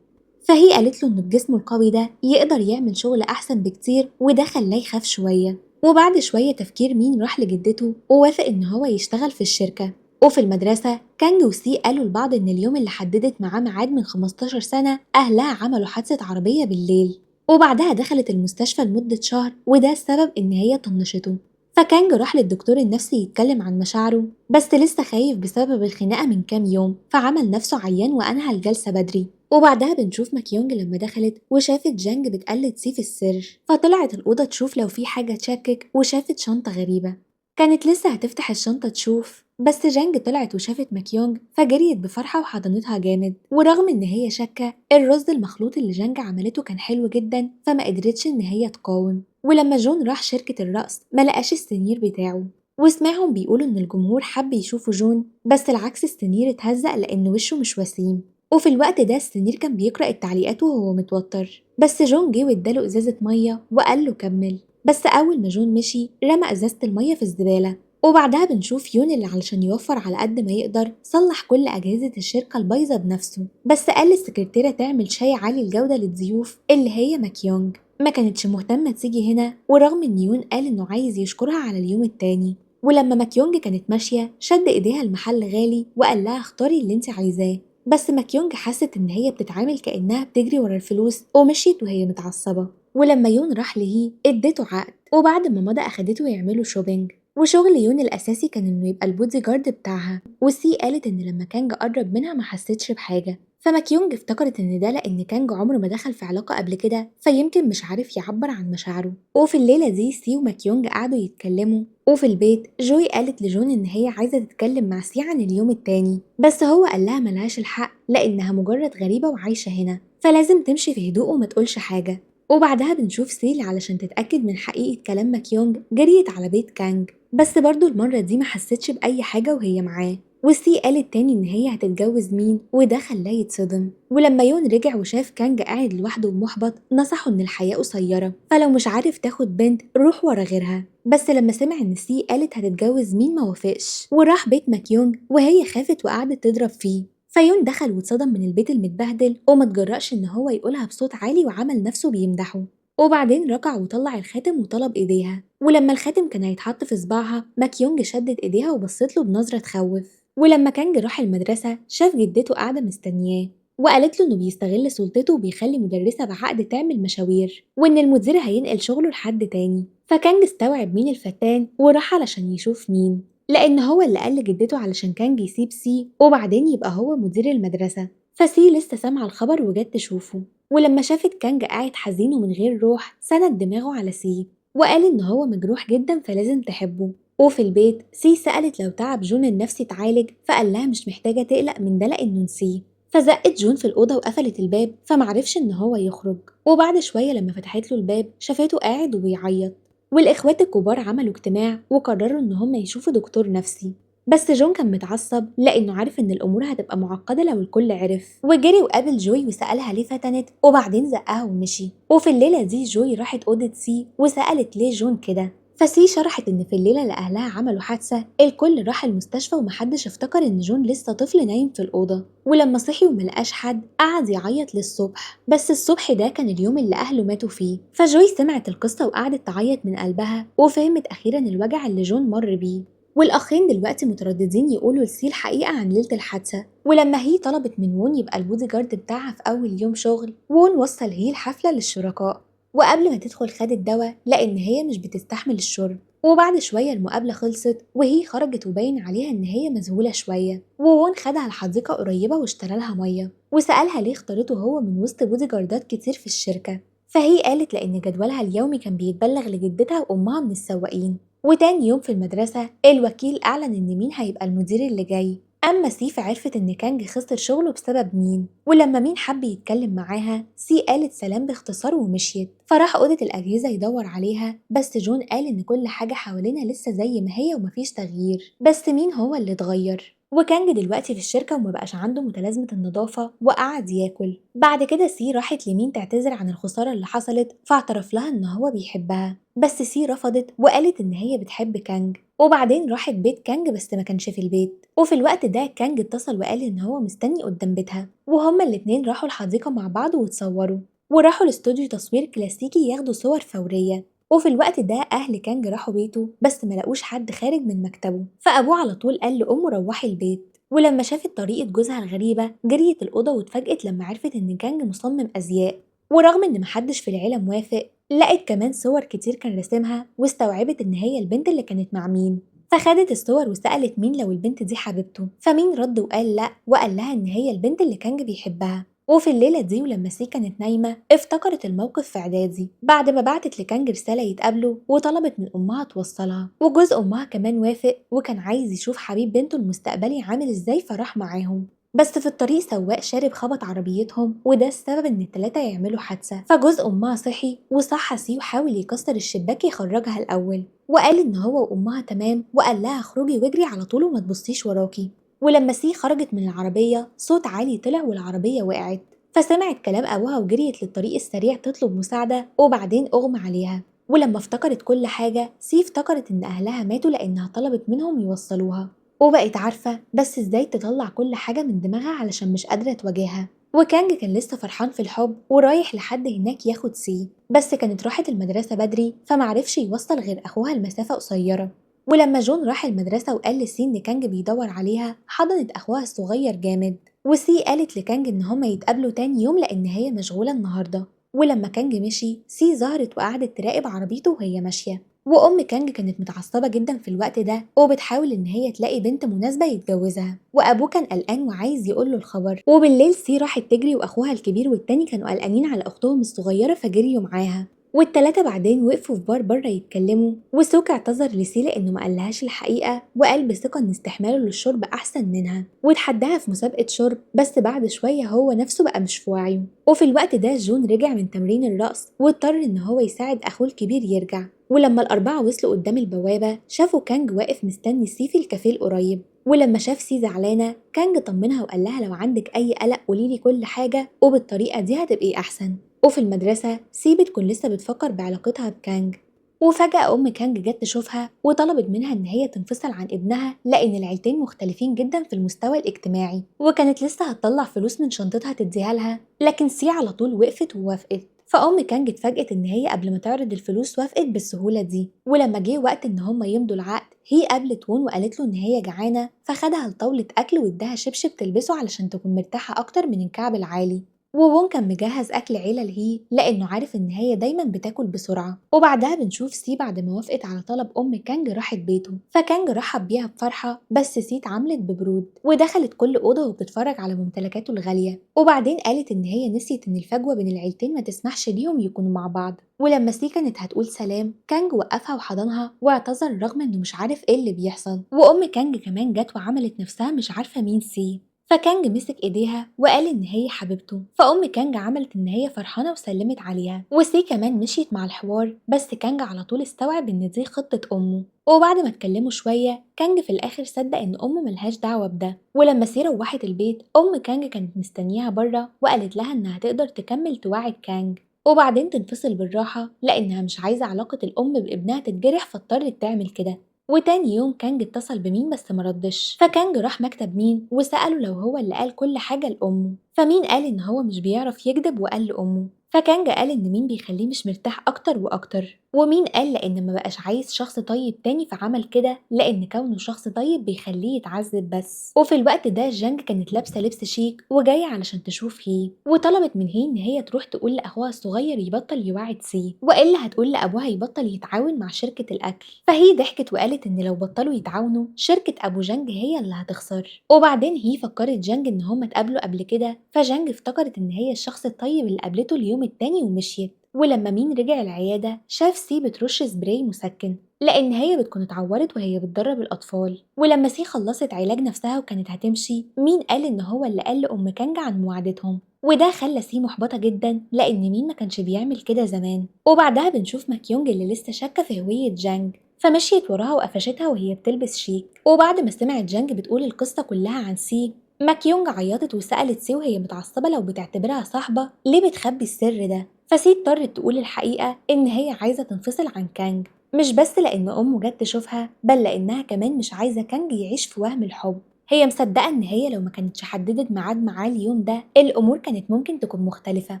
فهي قالت له ان بجسمه القوي ده يقدر يعمل شغل احسن بكتير، وده خلاه يخاف شوية. وبعد شوية تفكير مين راح لجدته ووافق ان هو يشتغل في الشركة. وفي المدرسة كانج وسي قالوا لبعض ان اليوم اللي حددت معاه ميعاد من 15 سنة اهلها عملوا حادثة عربية بالليل، وبعدها دخلت المستشفى لمدة شهر وده السبب ان هي طنشته. فكانج راح للدكتور النفسي يتكلم عن مشاعره بس لسه خايف بسبب الخناقة من كام يوم، فعمل نفسه عيان وأنهى الجلسة بدري. وبعدها بنشوف ماكيونج لما دخلت وشافت جانج بتقلد سي في السر، فطلعت الأوضة تشوف لو في حاجة تشكك وشافت شنطة غريبة. كانت لسه هتفتح الشنطة تشوف بس جانج طلعت وشافت ماكيونج فجريت بفرحة وحضنتها جامد. ورغم ان هي شاكة الرز المخلوط اللي جانج عملته كان حلو جدا فما قدرتش ان هي تقاوم. ولما جون راح شركة الرقص ملقاش السنير بتاعه، وسمعهم بيقولوا ان الجمهور حب يشوفوا جون بس العكس السنير اتهزق لان وشه مش وسيم. وفي الوقت ده السمير كان بيقرأ التعليقات وهو متوتر، بس جون جه واداله إزازة مية وقال له كمل. بس أول ما جون مشي رمى إزازة المية في الزبالة. وبعدها بنشوف يون اللي علشان يوفر على قد ما يقدر صلح كل أجهزة الشركة البايظة بنفسه، بس قال للسكرتيرة تعمل شاي عالي الجودة للضيوف اللي هي ماكيونج. ما كانتش مهتمة تيجي هنا، ورغم إن يون قال إنه عايز يشكرها على اليوم التاني. ولما ماكيونج كانت ماشية شد إيديها المحل غالي وقال لها اختاري اللي انت عايزاه. بس ماكيونج حست إن هي بتتعامل كأنها بتجري ورا الفلوس ومشيت وهي متعصبة. ولما يون راح لهي اديته عقد، وبعد ما مضى أخدته يعملوا شوبينج. وشغل يون الأساسي كان إنه يبقى البودي جارد بتاعها، وسي قالت إن لما كانج قرب منها ما حستش بحاجة. فماكيونج افتكرت إن ده لأن كانج عمره ما دخل في علاقة قبل كده، فيمكن مش عارف يعبر عن مشاعره. وفي الليلة دي سي وماكيونج قعدوا يتكلموا. وفي البيت جوي قالت لجون إن هي عايزة تتكلم مع سي عن اليوم التاني، بس هو قال لها ملهاش الحق لأنها مجرد غريبة وعايشة هنا، فلازم تمشي في هدوء وما تقولش حاجة. وبعدها بنشوف سيل علشان تتأكد من حقيقة كلام ماكيونج جريت على بيت كانج، بس برضو المرة دي ما حستش بأي حاجة وهي معاه. وسي قالت تاني إن هي هتتجوز مين، وده خلاه يتصدم. ولما يون رجع وشاف كانج قاعد لوحده ومحبط نصحه إن الحياة قصيرة، فلو مش عارف تاخد بنت روح ورا غيرها. بس لما سمع إن سي قالت هتتجوز مين ما وافقش، وراح بيت ماكيونج وهي خافت وقعدت تضرب فيه. فيون دخل واتصدم من البيت المتبهدل وما تجرأش إن هو يقولها بصوت عالي وعمل نفسه بيمدحه. وبعدين ركع وطلع الخاتم وطلب إيديها، ولما الخاتم كان هيتحط في صباعها ماكيونج شدت إيديها وبصت له بنظرة تخوف. ولما كانج راح المدرسة شاف جدته قاعدة مستنياه، وقالت له إنه بيستغل سلطته وبيخلي مدرسة بعقد تعمل مشاوير، وإن المدير هينقل شغله لحد تاني. فكانج استوعب مين الفتان وراح علشان يشوف مين، لأن هو اللي قال لجدته علشان كانج يسيب سي وبعدين يبقى هو مدير المدرسة. فسي لسه سامعة الخبر وجت تشوفه، ولما شافت كانج قاعد حزين ومن غير روح سند دماغه على سي وقال إن هو مجروح جدا فلازم تحبه. وفي البيت سي سألت لو تعب جون النفسي اتعالج، فقال لها مش محتاجة تقلق من ده لأنه نسيه. فزقت جون في الأوضة وقفلت الباب فمعرفش إن هو يخرج. وبعد شوية لما فتحت له الباب شافته قاعد وبيعيط. والإخوات الكبار عملوا اجتماع وقرروا إن هم يشوفوا دكتور نفسي، بس جون كان متعصب لأنه عارف إن الأمور هتبقى معقدة لو الكل عرف، وجري وقابل جوي وسألها ليه فتنت وبعدين زقها ومشي. وفي الليلة دي جوي راحت أوضة سي وسألت ليه جون كده، فسي شرحت إن في الليلة اللي أهلها عملوا حادثة الكل راح المستشفى ومحدش افتكر إن جون لسه طفل نايم في الأوضة، ولما صحي وملقاش حد قعد يعيط للصبح، بس الصبح ده كان اليوم اللي أهله ماتوا فيه. فجوي سمعت القصة وقعدت تعيط من قلبها وفهمت أخيرا الوجع اللي جون مر بيه. والأخين دلوقتي مترددين يقولوا لسي الحقيقة عن ليلة الحادثة. ولما هي طلبت من وون يبقى البودي جارد بتاعها في أول يوم شغل، وون وصل هي الحفلة للشركاء، وقبل ما تدخل خدت دواء لأن هي مش بتستحمل الشرب. وبعد شوية المقابلة خلصت وهي خرجت وباين عليها إن هي مذهولة شوية، وون خدها لحديقة قريبة واشترى لها مية وسألها ليه اختارته هو من وسط بودي جاردات كتير في الشركة. فهي قالت لأن جدولها اليومي كان بيتبلغ لجدتها وأمها من السواقين. وتاني يوم في المدرسة الوكيل أعلن إن مين هيبقى المدير اللي جاي. أما سيف عرفت إن كانج خسر شغله بسبب مين، ولما مين حب يتكلم معاها سي قالت سلام باختصار ومشيت. فراح أوضة الأجهزة يدور عليها، بس جون قال إن كل حاجة حوالينا لسه زي ما هي ومفيش تغيير، بس مين هو اللي اتغير. وكانج دلوقتي في الشركة ومبقاش عنده متلازمة النظافة وقعد ياكل. بعد كده سي راحت لمين تعتذر عن الخسارة اللي حصلت، فاعترف لها إن هو بيحبها، بس سي رفضت وقالت إن هي بتحب كانج. وبعدين راحت بيت كانج بس ما كانش في البيت. وفي الوقت ده كانج اتصل وقال إن هو مستني قدام بيتها، وهما الاتنين راحوا الحديقة مع بعض وتصوروا، وراحوا لاستوديو تصوير كلاسيكي ياخدوا صور فورية. وفي الوقت ده أهل كانج راحوا بيته بس ما لقوش حد خارج من مكتبه، فأبوه على طول قال لأمه روحي البيت. ولما شافت طريقة جوزها الغريبة جريت الأوضة واتفاجئت لما عرفت إن كانج مصمم أزياء، ورغم إن محدش في العيلة موافق لقت كمان صور كتير كان راسمها واستوعبت إن هي البنت اللي كانت مع مين. فخدت الصور وسألت مين لو البنت دي حبيبته، فمين رد وقال لأ وقال لها إن هي البنت اللي كانج بيحبها. وفي الليلة دي ولما سي كانت نايمة افتكرت الموقف في إعدادي بعد ما بعتت لكانج رسالة يتقابلوا وطلبت من أمها توصلها، وجوز أمها كمان وافق وكان عايز يشوف حبيب بنته المستقبلي عامل إزاي فراح معاهم. بس في الطريق سواق شارب خبط عربيتهم وده السبب ان التلاتة يعملوا حادثة. فجوز امها صحي وصحى سي وحاول يكسر الشباك يخرجها الاول، وقال ان هو وامها تمام وقال لها اخرجي واجري على طول وما تبصيش وراكي. ولما سي خرجت من العربية صوت عالي طلع والعربية وقعت، فسمعت كلام أبوها وجريت للطريق السريع تطلب مساعدة وبعدين أغمى عليها. ولما افتكرت كل حاجة سي افتكرت إن أهلها ماتوا لأنها طلبت منهم يوصلوها، وبقت عارفة بس إزاي تطلع كل حاجة من دماغها علشان مش قادرة تواجهها. وكانج كان لسه فرحان في الحب ورايح لحد هناك ياخد سي، بس كانت راحت المدرسة بدري فمعرفش يوصل غير أخوها المسافة قصيرة. ولما جون راح المدرسة وقال لسي إن كانج بيدور عليها حضنت أخوها الصغير جامد، وسي قالت لكانج إن هما يتقابلوا تاني يوم لأن هي مشغولة النهاردة. ولما كانج مشي سي ظهرت وقعدت تراقب عربيته وهي ماشية، وأم كانج كانت متعصبة جدا في الوقت ده وبتحاول إن هي تلاقي بنت مناسبة يتجوزها، وأبوه كان قلقان وعايز يقوله الخبر. وبالليل سي راحت تجري وأخوها الكبير والتاني كانوا قلقانين على أختهم الصغيرة فجريوا معاها، والتلاتة بعدين وقفوا في بار بره يتكلموا، وسوك اعتذر لسي لأنه ما قالهاش الحقيقة وقال بثقة إن استحماله للشرب أحسن منها، واتحداها في مسابقة شرب بس بعد شوية هو نفسه بقى مش في وعيه. وفي الوقت ده جون رجع من تمرين الرقص واضطر إن هو يساعد أخوه الكبير يرجع. ولما الأربعة وصلوا قدام البوابة شافوا كانج واقف مستني سي في الكافيه القريب، ولما شاف سي زعلانة كانج طمنها وقال لها لو عندك أي قلق قوليلي كل حاجة وبالطريقة دي هتبقي أحسن. وفي المدرسة سي بتكون لسه بتفكر بعلاقتها بكانج، وفجأة أم كانج جت تشوفها وطلبت منها إن هي تنفصل عن ابنها لأن العيلتين مختلفين جدا في المستوى الاجتماعي، وكانت لسه هتطلع فلوس من شنطتها تديها لها لكن سي على طول وقفت ووافقت. فأم كانج اتفاجئت إن هي قبل ما تعرض الفلوس وافقت بالسهولة دي. ولما جه وقت إن هما يمضوا العقد هي قابلت وون وقالت له إن هي جعانة فخدها لطاولة أكل واداها شبشب تلبسه علشان تكون مرتاحة أكتر من الكعب العالي. ووون كان مجهز أكل عيلة لهي لأنه عارف إن هي دايما بتاكل بسرعة. وبعدها بنشوف سي بعد ما وافقت على طلب أم كانج راحت بيته، فكانج رحب بيها بفرحة بس سي اتعاملت ببرود ودخلت كل أوضة وبتتفرج على ممتلكاته الغالية. وبعدين قالت إن هي نسيت إن الفجوة بين العيلتين ما تسمحش ليهم يكونوا مع بعض. ولما سي كانت هتقول سلام كانج وقفها وحضنها واعتذر رغم إنه مش عارف إيه اللي بيحصل. وأم كانج كمان جت وعملت نفسها مش عارفة مين سي، فكانج مسك ايديها وقال ان هي حبيبته، فام كانج عملت ان هي فرحانه وسلمت عليها، وسي كمان مشيت مع الحوار بس كانج على طول استوعب ان دي خطه امه. وبعد ما اتكلموا شويه كانج في الاخر صدق ان امه ملهاش دعوه بده. ولما سي روحت البيت ام كانج كانت مستنياها بره وقالت لها انها تقدر تكمل توعد كانج وبعدين تنفصل بالراحه لانها مش عايزه علاقه الام بابنها تتجرح فاضطرت تعمل كده. وتاني يوم كانج اتصل بمين بس مردش، فكانج راح مكتب مين وسأله لو هو اللي قال كل حاجة لأمه، فمين قال إن هو مش بيعرف يكذب وقال لأمه، فكانج قال إن مين بيخليه مش مرتاح أكتر وأكتر، ومين قال لأن ما بقاش عايز شخص طيب تاني فعمل كده لأن كونه شخص طيب بيخليه يتعذب بس. وفي الوقت ده جانج كانت لابسة لبس شيك وجاية علشان تشوف هي، وطلبت من هي إن هي تروح تقول لأخوها الصغير يبطل يوعد سي وإلا هتقول لأبوها يبطل يتعاون مع شركة الأكل. فهي ضحكت وقالت إن لو بطلوا يتعاونوا شركة أبو جانج هي اللي هتخسر. وبعدين هي فكرت جانج إن هما اتقابلوا قبل كده، فجانج افتكرت إن هي الشخص الطيب اللي قابلته اليوم التاني ومشيت. ولما مين رجع العيادة شاف سي بترش سبراي مسكن لأن هي بتكون اتعورت وهي بتدرب الأطفال. ولما سي خلصت علاج نفسها وكانت هتمشي مين قال إن هو اللي قال لأم كانج عن مواعدتهم، وده خلى سي محبطة جدا لأن مين ما كانش بيعمل كده زمان. وبعدها بنشوف ماكيونج اللي لسه شاكة في هوية جانج فمشيت وراها وقفشتها وهي بتلبس شيك. وبعد ما سمعت جانج بتقول القصة كلها عن سي ماكيونج عيطت وسألت سي وهي متعصبة لو بتعتبرها صاحبة ليه بتخبي السر ده، فسي اضطرت تقول الحقيقة إن هي عايزة تنفصل عن كانج مش بس لأن أمه جت تشوفها بل لأنها كمان مش عايزة كانج يعيش في وهم الحب. هي مصدقة إن هي لو ما كانتش حددت ميعاد معاه اليوم ده الأمور كانت ممكن تكون مختلفة.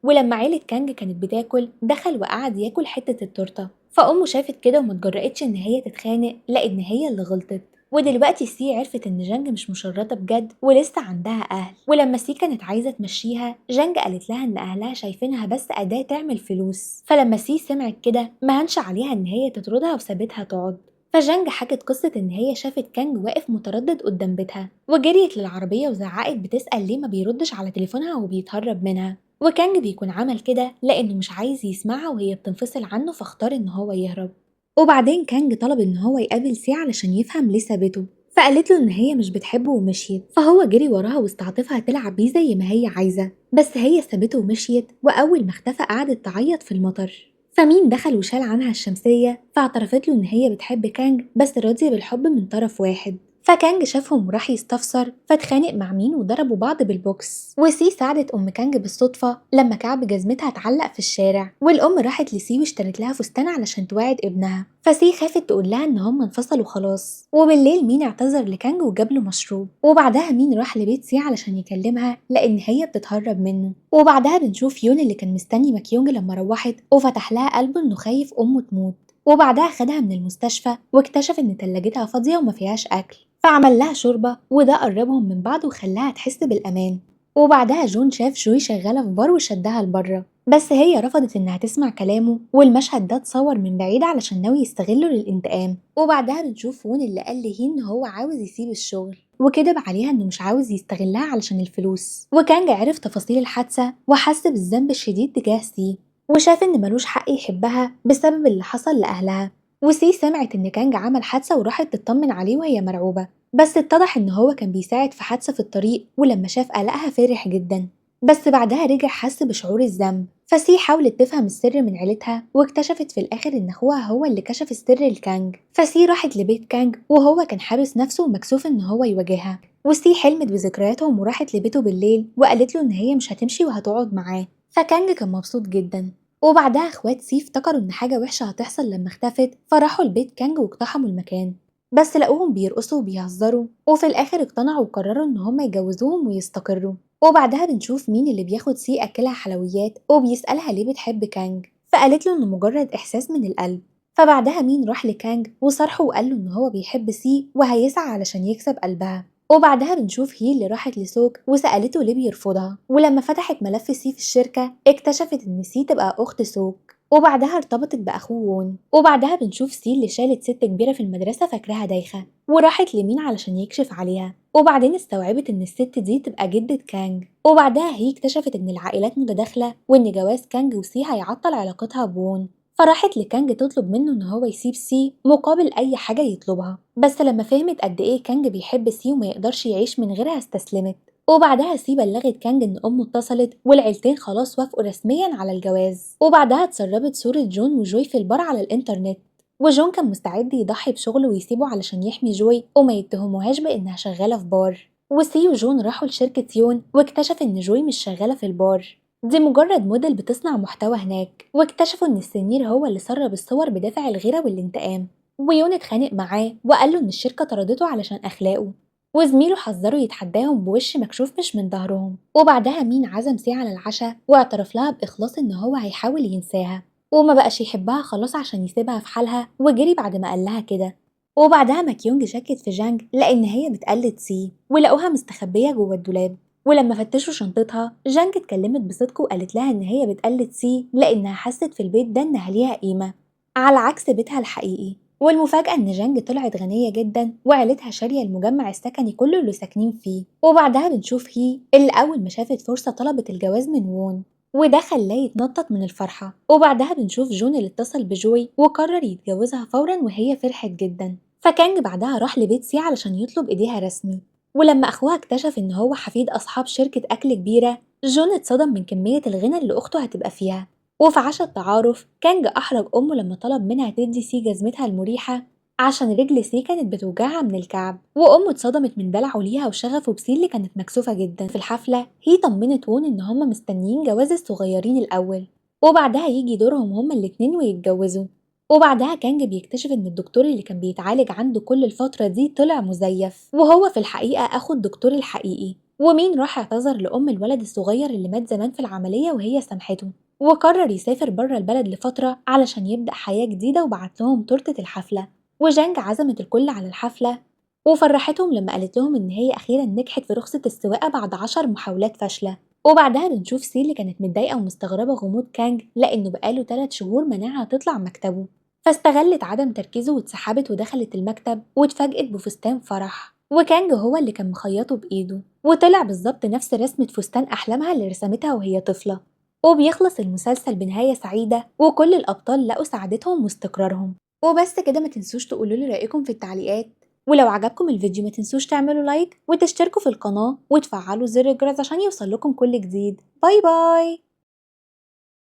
ولما عيلة كانج كانت بتاكل دخل وقعد ياكل حتة التورتة، فأمه شافت كده وما اتجرأتش إن هي تتخانق لأن هي اللي غلطت. ودلوقتي سي عرفت إن جانج مش مشرطة بجد ولسه عندها أهل. ولما سي كانت عايزة تمشيها جانج قالت لها إن أهلها شايفينها بس أداة تعمل فلوس، فلما سي سمعت كده ما هنش عليها إن هي تطردها وسابتها تقعد. فجانج حكت قصة إن هي شافت كانج واقف متردد قدام بيتها وجريت للعربية وزعقت بتسأل ليه ما بيردش على تليفونها وبيتهرب منها، وكانج بيكون عمل كده لأنه مش عايز يسمعها وهي بتنفصل عنه فاختار إن هو يهرب. وبعدين كانج طلب إن هو يقابل سي علشان يفهم ليه سابته، فقالت له إن هي مش بتحبه ومشيت، فهو جري وراها واستعطفها تلعب بيه زي ما هي عايزة بس هي سابته ومشيت. وأول ما اختفى قعدت تعيط في المطر، فمين دخل وشال عنها الشمسية فاعترفت له إن هي بتحب كانج بس راضية بالحب من طرف واحد. فكانج شافهم وراح يستفسر فاتخانق مع مين وضربوا بعض بالبوكس. وسي ساعدت ام كانج بالصدفه لما كعب جزمتها اتعلق في الشارع، والام راحت لسي واشترت لها فستان علشان توعد ابنها. فسي خافت تقول لها ان هم انفصلوا خلاص. وبالليل مين اعتذر لكانج وجاب له مشروب، وبعدها مين راح لبيت سي علشان يكلمها لان هي بتتهرب منه. وبعدها بنشوف يون اللي كان مستني ماكيونج لما روحت وفتح لها قلبه انه خايف امه تموت. وبعدها خدها من المستشفى واكتشف ان تلاجتها فاضيه وما فيهاش اكل، فعمل لها شوربه وده قربهم من بعض وخلاها تحس بالامان. وبعدها جون شاف جوي شغاله في بار وشدها لبره، بس هي رفضت انها تسمع كلامه، والمشهد ده اتصور من بعيد علشان ناوي يستغله للانتقام. وبعدها بنشوف وون اللي قال لهين ان هو عاوز يسيب الشغل وكدب عليها انه مش عاوز يستغلها علشان الفلوس. وكانج عرف تفاصيل الحادثه وحس بالذنب الشديد تجاه سي، وشاف ان ملوش حق يحبها بسبب اللي حصل لاهلها. وسي سمعت ان كانج عمل حادثه وراحت تطمن عليه وهي مرعوبه، بس اتضح ان هو كان بيساعد في حادثه في الطريق، ولما شاف قلقها فرح جدا. بس بعدها رجع حس بشعور الذنب. فسي حاولت تفهم السر من عيلتها واكتشفت في الاخر ان اخوها هو اللي كشف السر لكانج. فسي راحت لبيت كانج وهو كان حابس نفسه ومكسوف ان هو يواجهها. وسي حلمت بذكرياتهم وراحت لبيته بالليل وقالت له ان هي مش هتمشي وهتقعد معاه. فكانج كان مبسوط جدا. وبعدها اخوات سي افتكروا ان حاجه وحشه هتحصل لما اختفت، فراحوا لبيت كانج واقتحموا المكان، بس لقوهم بيرقصوا وبيهزروا، وفي الاخر اقتنعوا وقرروا ان هم يجوزوهم ويستقروا. وبعدها بنشوف مين اللي بياخد سي اكلها حلويات وبيسألها ليه بتحب كانج، فقالت له انه مجرد احساس من القلب. فبعدها مين راح لكانج وصرحه وقال له ان هو بيحب سي وهيسعى علشان يكسب قلبها. وبعدها بنشوف هي اللي راحت لسوك وسألته ليه بيرفضها، ولما فتحت ملف سي في الشركة اكتشفت ان سي تبقى اخت سوك، وبعدها ارتبطت باخوه وون. وبعدها بنشوف سي اللي شالت ست كبيرة في المدرسة فاكراها دايخة وراحت لمين علشان يكشف عليها، وبعدين استوعبت ان الست دي تبقى جدة كانج. وبعدها هي اكتشفت ان العائلات متداخلة وان جواز كانج وسي هيعطل علاقتها بوون، فراحت لكانج تطلب منه ان هو يسيب سي مقابل اي حاجة يطلبها. بس لما فهمت قد ايه كانج بيحب سي وما يقدرش يعيش من غيرها استسلمت. وبعدها سي بلغت كانج ان امه اتصلت والعيلتين خلاص وافقوا رسميا على الجواز. وبعدها اتسربت صورة جون وجوي في البار على الانترنت، وجون كان مستعد يضحي بشغله ويسيبه علشان يحمي جوي وما يتهموهاش بانها شغالة في بار. وسي وجون راحوا لشركة يون واكتشف ان جوي مش شغالة في البار، دي مجرد موديل بتصنع محتوى هناك. واكتشفوا ان السنير هو اللي سرب الصور بدافع الغيرة والانتقام. ويون اتخانق معاه وقال له ان الشركة طردته علشان اخلاقه، وزميله حذره يتحداهم بوش مكشوف مش من ظهرهم. وبعدها مين عزم سي على العشاء واعترف لها بإخلاص إن هو هيحاول ينساها وما بقاش يحبها خلاص عشان يسيبها في حالها، وجري بعد ما قال لها كده. وبعدها ماكيونج شكت في جانج لأن هي بتقلد سي ولقوها مستخبية جوه الدولاب. ولما فتشوا شنطتها جانج اتكلمت بصدق وقالت لها إن هي بتقلد سي لأنها حست في البيت ده إنها ليها قيمة على عكس بيتها الحقيقي. والمفاجأة إن جانج طلعت غنية جدا وعيلتها شارية المجمع السكني كله اللي ساكنين فيه. وبعدها بنشوف هي اللي أول ما شافت فرصة طلبت الجواز من وون، وده خلاه يتنطط من الفرحة. وبعدها بنشوف جون اللي اتصل بجوي وقرر يتجوزها فورا وهي فرحت جدا. فكانج بعدها راح لبيت سي علشان يطلب إيديها رسمي. ولما أخوها اكتشف إن هو حفيد أصحاب شركة أكل كبيرة، جون اتصدم من كمية الغنى اللي أخته هتبقى فيها. وفي عشاء التعارف كانج أحرج أمه لما طلب منها تدي سي جزمتها المريحة عشان رجل سي كانت بتوجعها من الكعب، وأمه اتصدمت من دلعه ليها وشغفه بسي اللي كانت مكسوفة جدا. في الحفلة هي طمنت وون إن هما مستنيين جواز الصغيرين الأول وبعدها يجي دورهم هما الاتنين ويتجوزوا. وبعدها كانج بيكتشف إن الدكتور اللي كان بيتعالج عنده كل الفترة دي طلع مزيف، وهو في الحقيقة أخو الدكتور الحقيقي. ومين راح اعتذر لأم الولد الصغير اللي مات زمان في العملية وهي سامحته، وقرر يسافر بره البلد لفترة علشان يبدأ حياة جديدة وبعت لهم تورتة الحفلة. وجانج عزمت الكل على الحفلة وفرحتهم لما قالت لهم إن هي أخيرا نجحت في رخصة السواقة بعد 10 محاولات فاشلة. وبعدها بنشوف سي اللي كانت متضايقة ومستغربة غموض كانج لأنه بقاله 3 شهور منعها تطلع مكتبه، فاستغلت عدم تركيزه واتسحبت ودخلت المكتب واتفاجئت بفستان فرح، وكانج هو اللي كان مخيطه بإيده وطلع بالظبط نفس رسمة فستان أحلامها اللي رسمتها وهي طفلة. وبيخلص المسلسل بنهاية سعيدة وكل الأبطال لقوا سعادتهم واستقرارهم. وبس كده، ما تنسوش تقولوا لي رأيكم في التعليقات، ولو عجبكم الفيديو ما تنسوش تعملوا لايك وتشتركوا في القناة وتفعلوا زر الجرس عشان يوصل لكم كل جديد. باي باي.